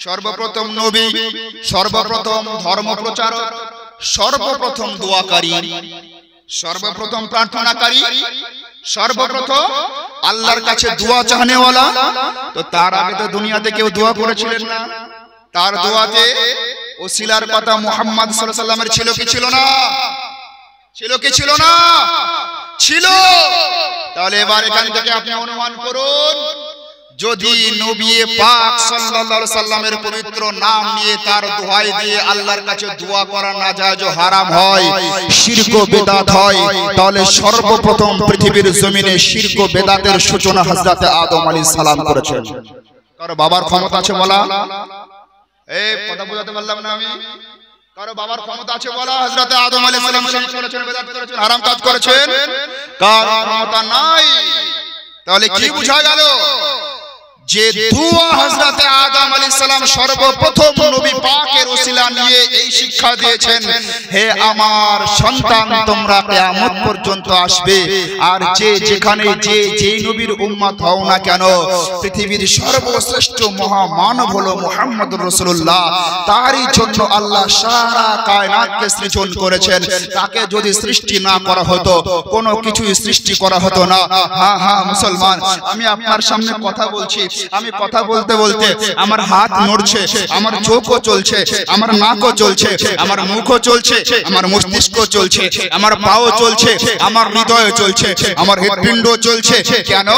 সর্বপ্রথম নবী, সর্বপ্রথম ধর্ম প্রচারক, সর্বপ্রথম দোয়াকারী, সর্বপ্রথম প্রার্থনাকারী, সর্বপ্রথম আল্লাহর কাছে দোয়া চাহনেওয়ালা। তো তার আগে তো দুনিয়াতে কেউ দোয়া করেছিলেন না। তার দোয়াতে ওসিলার কথা মুহাম্মদ সাল্লাল্লাহু আলাইহি ওয়াসাল্লামের ছিল কি ছিল না? ছিল কি ছিল না? ছিল। তাহলে এবার এখান থেকে আপনি অনুমান করুন, যদি নবী পাক সাল্লাল্লাহু আলাইহি সাল্লামের পবিত্র নাম নিয়ে তার দোহাই দিয়ে আল্লাহর কাছে দোয়া করা নাজায়েজ ও হারাম হয়, শিরক ও বিদআত হয়, তাহলে সর্বপ্রথম পৃথিবীর জমিনে শিরক ও বিদআতের সূচনা হযরত আদম আলাইহিস সালাম করেছেন। কারো বাবার ক্ষমতা আছে বলা? এই কথা বুঝাতে পারলাম না আমি? কারো বাবার ক্ষমতা আছে বলা হযরত আদম আলাইহিস সালাম শিরক করেছেন, বিদআত করেছেন, হারাম কাজ করেছেন? কার ক্ষমতা নাই। তাহলে কি বোঝা গেল? যে দোয়া হযরত আদম আলাইহিস সালাম সর্বপ্রথম নবী পাকের ওসিলা নিয়ে এই শিক্ষা দিয়েছেন, হে আমার সন্তান, তোমরা কিয়ামত পর্যন্ত আসবে, আর যে যেখানে যে নবীর উম্মত হও না কেন, পৃথিবীর সর্বশ্রেষ্ঠ মহামানব হলো মুহাম্মদুর রাসূলুল্লাহ। তারই জন্য আল্লাহ সারা কায়নাতকে সৃজন করেছেন। তাকে যদি সৃষ্টি না করা হতো, কোনো কিছুই সৃষ্টি করা হতো না। হ্যাঁ হ্যাঁ মুসলমান, আমি আপনার সামনে কথা বলছি, আমি কথা বলতে বলতে আমার হাত নড়ছে, আমার চোখও চলছে, আমার নাকও চলছে, আমার মুখও চলছে, আমার মস্তিষ্ক চলছে, আমার পাও চলছে, আমার হৃদয় চলছে, আমার হৃৎপিণ্ডও চলছে। কেন?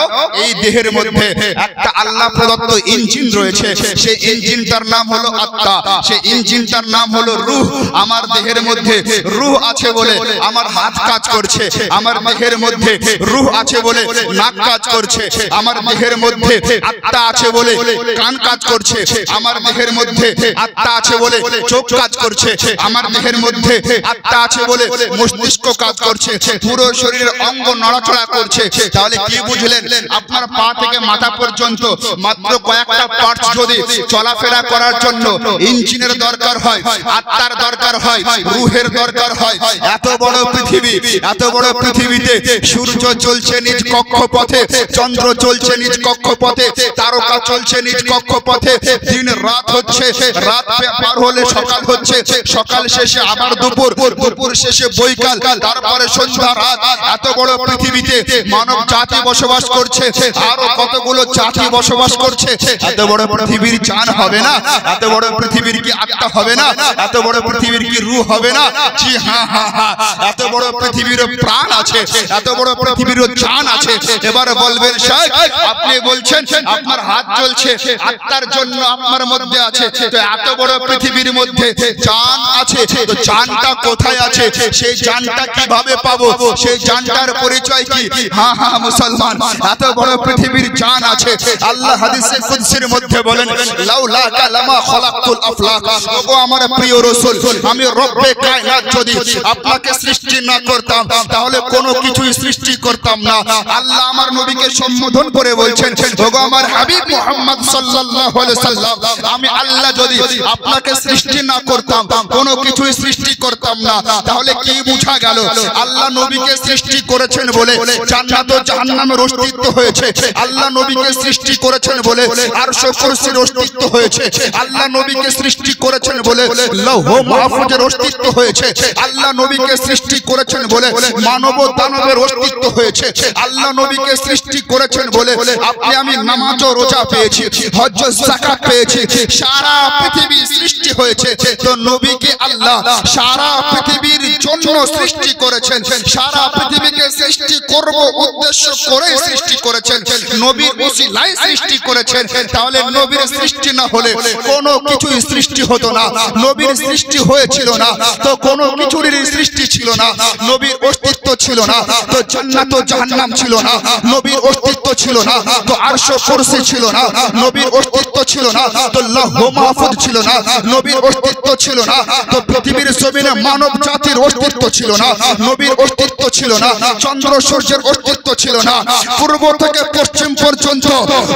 এই দেহের মধ্যে একটা আল্লাহ প্রদত্ত ইঞ্জিন রয়েছে, সেই ইঞ্জিনটার নাম হলো আত্মা, সেই ইঞ্জিনটার নাম হলো রূহ। আমার দেহের মধ্যে রূহ আছে বলে আমার হাত কাজ করছে, আমার দেহের মধ্যে রূহ আছে বলে নাক কাজ করছে, আমার দেহের মধ্যে আত্মা আছে বলে কান কাজ করছে, আমার দেহের মধ্যে আত্মা আছে বলে চোখ কাজ করছে, আমার দেহের মধ্যে আত্মা আছে বলে মস্তিষ্ক কাজ করছে, পুরো শরীরের অঙ্গ নড়াচড়া করছে। তাহলে কি বুঝলেন? আপনার পা থেকে মাথা পর্যন্ত মাত্র কয়েকটা পার্টস যদি চলাফেরা করার জন্য ইঞ্জিনের দরকার হয়, আত্মার দরকার হয়, রূহের দরকার হয়। এত বড় পৃথিবী, এত বড় পৃথিবীতে সূর্য চলছে নিজ কক্ষপথে, চন্দ্র চলছে নিজ কক্ষপথে, তারকা চলছে নিজ কক্ষপথে, দিন রাত হচ্ছে, রাত পার হলে সকাল হচ্ছে, সকাল শেষে আবার দুপুর, দুপুর শেষে বৈকাল, তারপরে সন্ধ্যা রাত। এত বড় পৃথিবীতে মানব জাতি বসবাস করছে, আরো কতগুলো জাতি বসবাস করছে। এত বড় পৃথিবীর জান হবে না? এত বড় পৃথিবীর কি আত্মা হবে না? এত বড় পৃথিবীর কি রূহ হবে না? জি হ্যাঁ হ্যাঁ হ্যাঁ, এত বড় পৃথিবীর প্রাণ আছে, এত বড় পৃথিবীর জান আছে। এবারে বলবেন শেখ, আপনি বলছেন আপনার হাত জ্বলছে, আত্মার জন্য আপনার মধ্যে আছে, তো এত বড় পৃথিবীর মধ্যে জান আছে, তো জানটা কোথায় আছে? সেই জানটা কিভাবে পাবো? সেই জানটার পরিচয় কি? হ্যাঁ হ্যাঁ মুসলমান, এত বড় পৃথিবীর জান আছে। আল্লাহ হাদিসে কুদসির মধ্যে বলেন, লাউলা কালামা খলাকতুল আফলাক। ওগো আমার প্রিয় রাসূল, আমি রব্বে কায়নাত যদি আপনাকে সৃষ্টি না করতাম তাহলে কোনো কিছুই সৃষ্টি করতাম না। আল্লাহ আমার নবীকে সম্বোধন করে বলছেন, ওগো আমার হাবিব মুহাম্মদ সাল্লাল্লাহু আলাইহি সাল্লাম, আমি আল্লাহ যদি আপনাকে সৃষ্টি না করতাম কোনো কিছুই সৃষ্টি করতাম না। তাহলে কি বোঝা গেল? আল্লাহ নবীকে সৃষ্টি করেছেন বলে জান্নাত ও জাহান্নামের অস্তিত্ব হয়েছে। আল্লাহ নবীকে সৃষ্টি করেছেন বলে আরশ ও কুরসির অস্তিত্ব হয়েছে। আল্লাহ নবীকে সৃষ্টি করেছেন বলে লৌহ মাহফুজের অস্তিত্ব হয়েছে। আল্লাহ নবীকে সৃষ্টি করেছেন বলে মানব ও দানবের অস্তিত্ব হয়েছে। আল্লাহ নবীকে সৃষ্টি করেছেন বলে আপনি আমি নামাজ ও রোজা পেয়েছি, হজ ও যাকাত পেয়েছি। সারা পৃথিবী সৃষ্টি হয়েছে, তো নবীকে আল্লাহ সারা পৃথিবীর জন্য সৃষ্টি করেছেন। সারা পৃথিবীকে সৃষ্টি করব উদ্দেশ্য করে সৃষ্টি করেছেন, নবীর ওসিলায় সৃষ্টি করেছেন। তাহলে নবীর সৃষ্টি না হলে কোনো কিছুই সৃষ্টি হতো না। নবীর সৃষ্টি হয়েছিল না তো কোনো কিছুরই সৃষ্টি ছিল না। নবীর অস্তিত্ব ছিল না তো জান্নাত ও জাহান্নাম ছিল না। নবীর অস্তিত্ব ছিল না তো আরশ ও কুরসি ছিল না। নবীর অস্তিত্ব ছিল না তো লৌহ মাহফুজ ছিল না। নবীর অস্তিত্ব ছিল না তো পৃথিবীর জমিনে মানব জাতির অস্তিত্ব ছিল না। নবীর অস্তিত্ব ছিল না, চন্দ্র সূর্যের অস্তিত্ব ছিল না। পূর্ব থেকে পশ্চিম পর্যন্ত,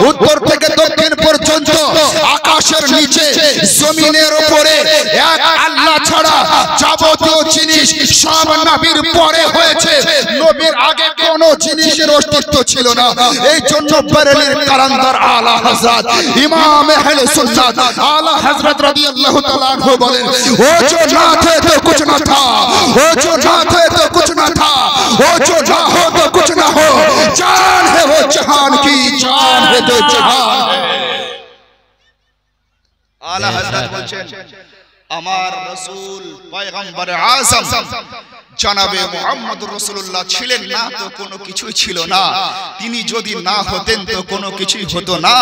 উত্তর থেকে দক্ষিণ পর্যন্ত, আকাশের নিচে জমিনের উপরে এক আল্লাহ ছাড়া যাবতীয় জিনিস সব নবীর পরে হয়েছে। নবীর আগে কোনো জিনিসের অস্তিত্ব ছিল না। এই জন্য বরেলির কালান্দার আলা হযরত ইমাম আহলে সুন্নাত আলা হযরত রাদিয়াল্লাহু তাআলা আনহু বলেন, ও जो ना थे तो कुछ ना था, वो जो ना थे तो कुछ ना था, वो जो ना हो तो कुछ ना हो, जान है वो जहान की, जान है तो जहान है। आला हजरत বলছেন, আমার রাসূল পয়গম্বর আযম জনাবে মুহাম্মদুর রাসূলুল্লাহ ছিলেন না তো কোনো কিছুই ছিল না। তিনি যদি না হতেন তো কোনো কিছুই হতো না।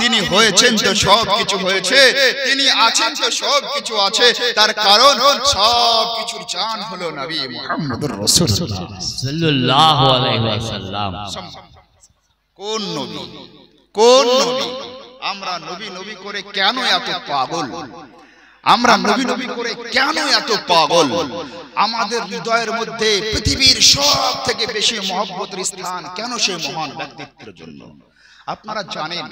তিনি হয়েছেন তো সব কিছু হয়েছে, তিনি আছেন তো সব কিছু আছে। তার কারণ সব কিছুর জান হলো নবী মুহাম্মদুর রাসূলুল্লাহ সাল্লাল্লাহু আলাইহি ওয়াসাল্লাম। কোন নবী, কোন নবী? আমরা নবী নবী করে কেন এত পাগল? আমরা নবী নবী করে কেন এত পাগল? আমাদের হৃদয়ের মধ্যে পৃথিবীর সব থেকে বেশি মহব্বতের স্থান কেন সেই মহান ব্যক্তিত্বের জন্য? আপনারা জানেন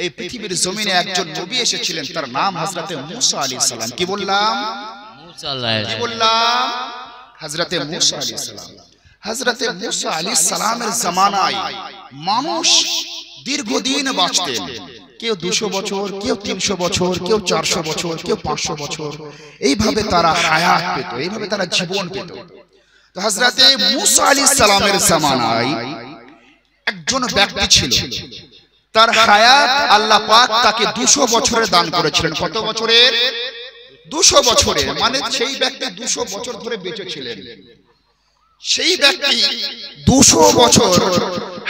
এই পৃথিবীর জমিনে একজন নবী এসেছিলেন, তার নাম হযরতে মূসা আলাইহিস সালাম। কি বললাম? কি বললাম? হযরতে মূসা আলাইহিস সালাম। হযরতে মূসা আলাইহিস সালামের জামানায় মানুষ দীর্ঘদিন বাঁচতেন। কেউ 200 বছর, কেউ 300 বছর, কেউ 400 বছর, কেউ 500 বছর, এইভাবে তারা হায়াত পেত, এইভাবে তারা জীবন পেত। তো হযরতে মূসা আলাইহিস সালামের জামানায় একজন ব্যক্তি ছিল, তার হায়াত আল্লাহ পাক তাকে 200 বছরের দান করেছিলেন। কত বছরের? 200 বছরের। মানে সেই ব্যক্তি 200 বছর ধরে বেঁচে ছিলেন। সেই ব্যক্তি 200 বছর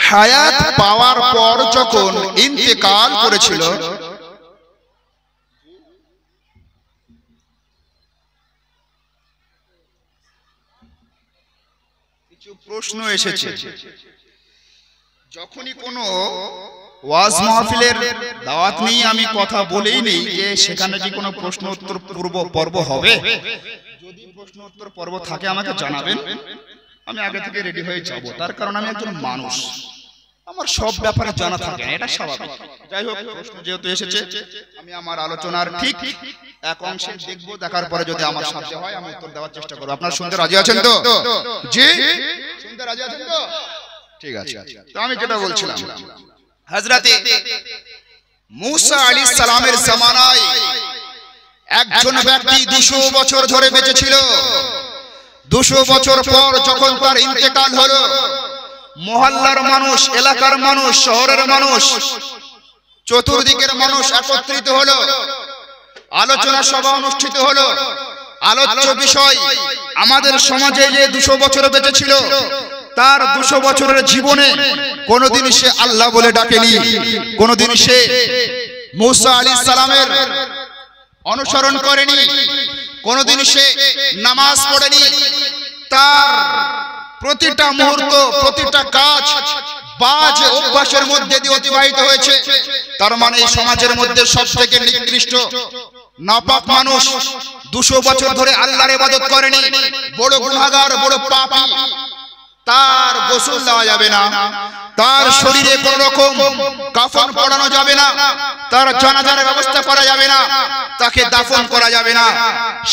হায়াত পাওয়ার পর যখন ইন্তেকাল করেছিল, কিছু প্রশ্ন এসেছে। যখনই কোনো ওয়াজ মাহফিলের দাওয়াত নেই, আমি কথা বলেই নেই যে সেখানে কি কোনো প্রশ্ন উত্তর পর্ব হবে। যদি প্রশ্ন উত্তর পর্ব থাকে আমাকে জানাবেন, আমি আগে থেকে রেডি হয়ে যাব। তার কারণ আমি একজন মানুষ, আমার সব ব্যাপারে জানা থাকে না, এটা স্বাভাবিক। যাই হোক, প্রশ্ন যেহেতু এসেছে, আমি আমার আলোচনার ঠিক এক অংশে দেখব, দেখার পরে যদি আমার সাথে হয় আমি উত্তর দেওয়ার চেষ্টা করব। আপনারা শুনতে রাজি আছেন তো? জি, শুনতে রাজি আছেন তো? ঠিক আছে। তো আমি যেটা বলছিলাম, হযরতে মুসা আলাইহিস সালামের জামানায় একজন ব্যক্তি 200 বছর ধরে বেঁচে ছিল। 200 বছর পর যখন তার ইন্তেকাল হলো, মহল্লার মানুষ, এলাকার মানুষ, শহরের মানুষ, চতুর্দিকের মানুষ একত্রিত হলো, আলোচনা সভা অনুষ্ঠিত হলো। আলোচ্য বিষয়, আমাদের সমাজে যে 200 বছর বেঁচে ছিল, তার 200 বছরের জীবনে কোনোদিন সে আল্লাহ বলে ডাকেনি, কোনোদিন সে মুসা আলাইহিস সালামের অনুসরণ করেনি, কোনোদিন সে নামাজ পড়েনি। তার প্রতিটা মুহূর্ত, প্রতিটা কাজ বাজে অভ্যাসের মধ্যে দিয়ে অতিবাহিত হয়েছে। তার মানে এই সমাজের মধ্যে সবথেকে নিকৃষ্ট নাপাক মানুষ, 200 বছর ধরে আল্লাহর ইবাদত করেনি, বড় গুনাহগার, বড় পাপী। তার গোসল দেওয়া যাবে না, তার শরীরে কোন রকম কাফন পরানো যাবে না, তার জানাজার ব্যবস্থা করা যাবে না, তাকে দাফন করা যাবে না।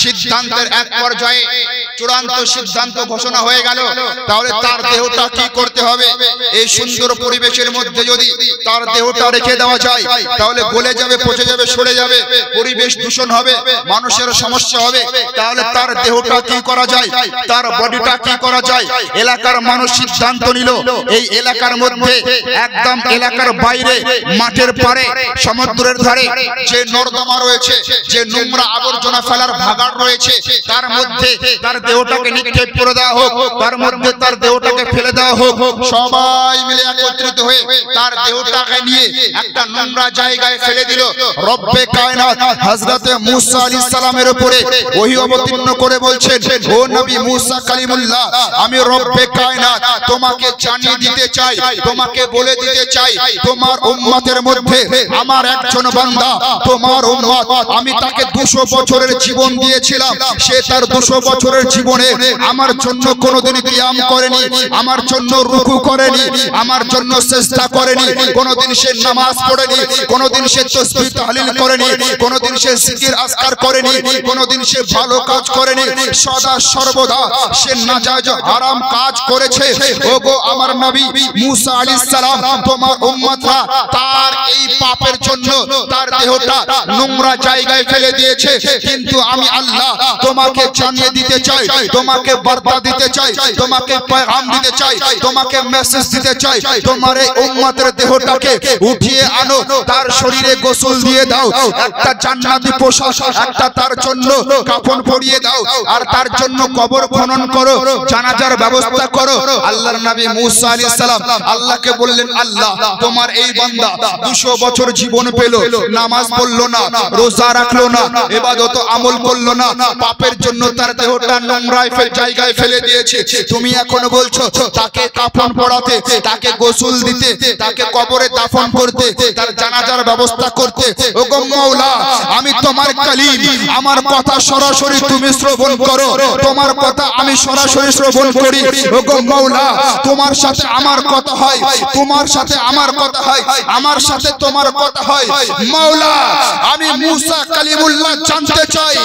সিদ্ধান্তের এক পর্যায়ে চূড়ান্ত সিদ্ধান্ত ঘোষণা হয়ে গেল, তাহলে তার দেহটা কি করতে হবে? এই সুন্দর পরিবেশের মধ্যে যদি তার দেহটা রেখে দেওয়া যায়, তাহলে গলে যাবে, পচে যাবে, সরে যাবে, পরিবেশ দূষণ হবে, মানুষের সমস্যা হবে। তাহলে তার দেহটা কি করা যায়, তার বডিটা কি করা যায়? এলাকার মানুষ সিদ্ধান্ত নিল, এই এলাকার মধ্যে, একদম এলাকার বাইরে, মাঠের পারে, সমুদ্রের ধারে যে নর্দমা রয়েছে, যে নোংরা আবর্জনা ফেলার ভাগাড় রয়েছে, তার মধ্যে তার দেহটাকে নিক্ষেপ করে দেওয়া হোক, তার মধ্যে তার দেহটাকে ফেলে দেওয়া হোক। সবাই মিলে একত্রিত হয়ে তার দেহটাকে নিয়ে একটা নোংরা জায়গায় ফেলে দিল। রব্বে কায়নাত হযরতে মুসা আলাইহিস সালামের উপরে ওহী অবতীর্ণ করে বলছেন, ও নবী মুসা কালিমুল্লাহ, আমি রব্বে কায়নাত তোমাকে জানিয়ে দিতে চাই, তোমাকে বলে দিতে চাই, তোমার উম্মতের মধ্যে আমার একজন বান্দা, তোমার উম্মত, আমি তাকে 200 বছরের জীবন দিয়েছিলাম। সে তার 200 বছরের জীবনে আমার জন্য কোনোদিন কিয়াম করেনি, আমার জন্য রুকু করেনি, আমার জন্য সিজদা করেনি, কোনোদিন সে নামাজ পড়েনি, কোনোদিন সে তাসবিহ তাহলিল করেনি, কোনোদিন সে জিকির আজকার করেনি, কোনোদিন সে ভালো কাজ করেনি। সদা সর্বদা সে নাজায়েজ হারাম কাজ করেছে। ওগো আমার নবী মুসা আলাইহিস সালাম, তোমার উম্মতরা তার এই পাপের জন্য তার দেহটা নোংরা জায়গায় ফেলে দিয়েছে। কিন্তু আমি আল্লাহ তোমাকে জানিয়ে দিতে চাই, তোমাকে বার্তা দিতে চাই, তোমাকে পেগাম দিতে চাই, তোমাকে মেসেজ দিতে চাই, তোমার এই উম্মতের দেহটাকে উঠিয়ে আনো, তার শরীরে গোসল দিয়ে দাও, একটা জান্নাতি পোশাক, একটা তার জন্য কাফন পরিয়ে দাও, আর তার জন্য কবর খনন করো, জানাজার ব্যবস্থা করো। আল্লাহর নবী মুসা আলাইহিস সালাম আল্লাহকে বললেন, আল্লাহ তোমার এই বান্দা 200 বছর জীবন পেল, নামাজ পড়লো না, রোজা রাখলো না, ইবাদত আমল করলো না, পাপের জন্য তার দেহটা নোংরা জায়গায় ফেলে দিয়েছে। তুমি এখন বলছো তাকে কাফন পরাতে, তাকে গোসল দিতে, তাকে কবরে দাফন করতে, তার জানাজার ব্যবস্থা করতে। ওগো মাওলা, আমি তোমার কালিম, আমার কথা সরাসরি তুমি শ্রবণ করো, তোমার কথা আমি সরাসরি শ্রবণ করি। ওগো মাওলা, তোমার সাথে আমার কথা হয়, তোমার সাথে আমার কথা হয়, আমার সাথে তোমার কথা হয়। মাওলা, আমি মুসা কালিমুল্লাহ জানতে চাই,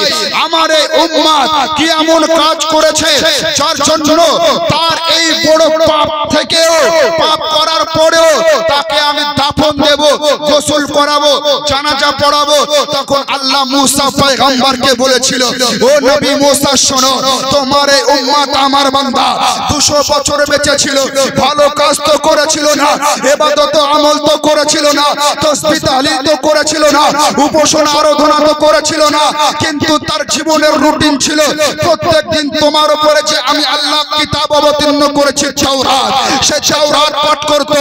আমার এই উম্মত কি এমন কাজ করেছে যার জন্য তার এই বড় পাপ থেকেও, পাপ করার পরেও তাকে আমি দাফন দেব, গোসল করাবো, জানাজা পড়াবো। তখন আল্লাহ মুসা পয়গম্বরকে বলেছিল, ও নবী মুসা শোনো, তোমার এই উম্মত আমার বান্দা 200 বছর বেঁচে ছিল, ভালো কাজ তো করেছিল না, ইবাদত আমল তো করেছিল না, তাসবিহ তাহলিল তো করেছিল না, উপাসনা আরাধনা তো করেছিল না, কিন্তু তার জীবনের রুটিন ছিল প্রত্যেকদিন তোমার উপরে যে আমি আল্লাহ কিতাব অবতীর্ণ করেছি তাওরাত, সেই তাওরাত পাঠ করত,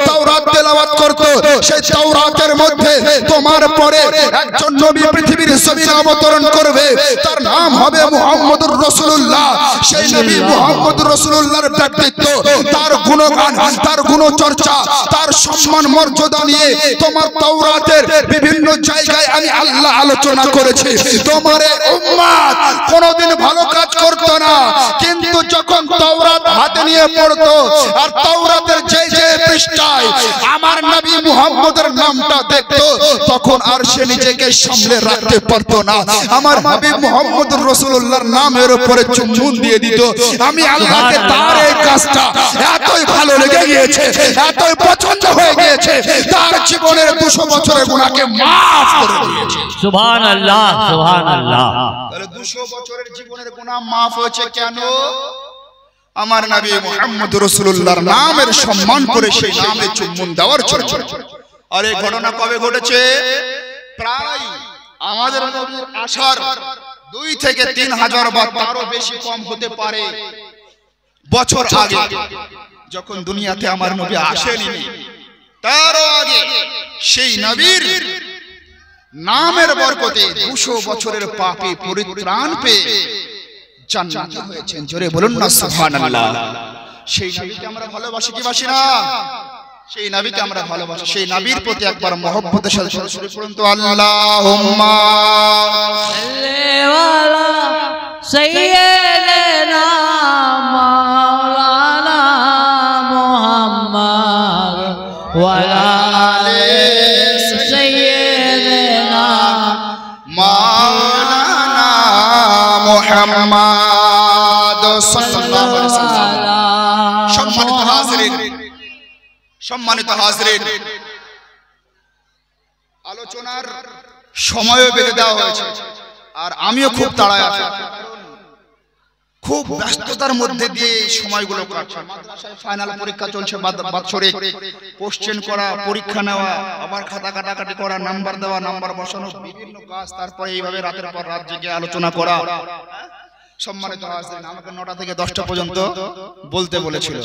তাওরাত তেলাওয়াত করত। সেই তাওরাতের মধ্যে তোমার পরে একজন নবী পৃথিবীর জমিনে অবতরণ করবে, তার নাম হবে মুহাম্মদুর রাসূলুল্লাহ। সেই নবী মুহাম্মদুর রাসূলুল্লাহর ব্যক্তিত্ব, তার গুণগান, তার গুণচর্চা, তার সম্মান মর্যাদা নিয়ে তোমার তাওরাতের বিভিন্ন জায়গায় আমি আল্লাহ আলোচনা করেছি। তোমার এই উম্মত কোনোদিন ভালো কাজ করতো না, কিন্তু যখন তাওরাত হাতে হাতে নিয়ে পড়তো আর তাওরাতের যে যে পৃষ্ঠায় আমার নবী মুহাম্মদের নামটা দেখতো তখন আর সে নিজেকে সামলে রাখতে পারতো না। আমার নবী মুহাম্মদ রাসূলুল্লাহর নামের উপরে চুম্বন দিয়ে দিত। আমি আল্লাহকে তার এই কাজটা এতই ভালো লেগে গিয়েছে, এতই পছন্দ হয়ে গিয়েছে, তার জীবনের 200 বছরের গুনাহকে maaf করে দিয়েছে। সুবহানাল্লাহ, সুবহানাল্লাহ। তাহলে 200 বছরের জীবনের গুনাহ maaf হয়েছে কেন? আমার নবী মুহাম্মদ রাসূলুল্লাহর নামের সম্মান করে সেই নামে চুম্বন দেওয়ার জন্য। আর এই ঘটনা কবে ঘটেছে? প্রায় আমাদের নবীর আসার 2 থেকে 3000 বা তারও বেশি কম হতে পারে বছর আগে, যখন দুনিয়াতে আমার নবী আসেনি তারও আগে সেই নবীর নামের বরকতে 200 বছরের পাপে পরিত্রাণ পেয়ে জান্নাতি হয়েছেন। জোরে বলুন না সুবহানাল্লাহ। সেই নবীকে আমরা ভালোবাসি কি বাসি না? সেই নবীকে আমরা ভালোবাসি। সেই নবীর প্রতি একবার মহব্বতের সাথে সরাসরি পড়ুন তো আল্লাহুম্মা সাল্লি আলা সাইয়্যিদিনা মাওলানা মুহাম্মদ ওয়া আলি সাইয়্যিদিনা মাওলানা মুহাম্মদ সাল্লাল্লাহু আলাইহি ওয়াসাল্লাম। সম্মানিত হাজিরিন, সম্মানিত হাজিরিন, আলোচনার সময়ও বেঁধে দেওয়া হয়েছে আর আমিও খুব তাড়ায় আছি, খুব ব্যস্ততার মধ্যে দিয়ে সময়গুলো কাটছে। মাদ্রাসায় ফাইনাল পরীক্ষা চলছে, বাৎসরিক কোশ্চেন করা, পরীক্ষা নেওয়া, আবার খাতা কাটাকাটি করা, নাম্বার দেওয়া, নাম্বার বসানো, বিভিন্ন কাজ, তারপরে এইভাবে রাতের পর রাত জেগে আলোচনা করা। সম্মানিত হাজিরিন, আমাকে 9টা থেকে 10টা পর্যন্ত বলতে বলেছিল।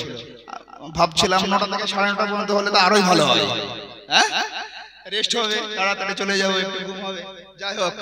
ভাবছিলাম 9টা থেকে 9:30 পর্যন্ত হলে তো আরোই ভালো হয়, হ্যাঁ রেস্ট হবে, তাড়াতাড়ি চলে যাবো, একটু ঘুম হবে। যাই হোক,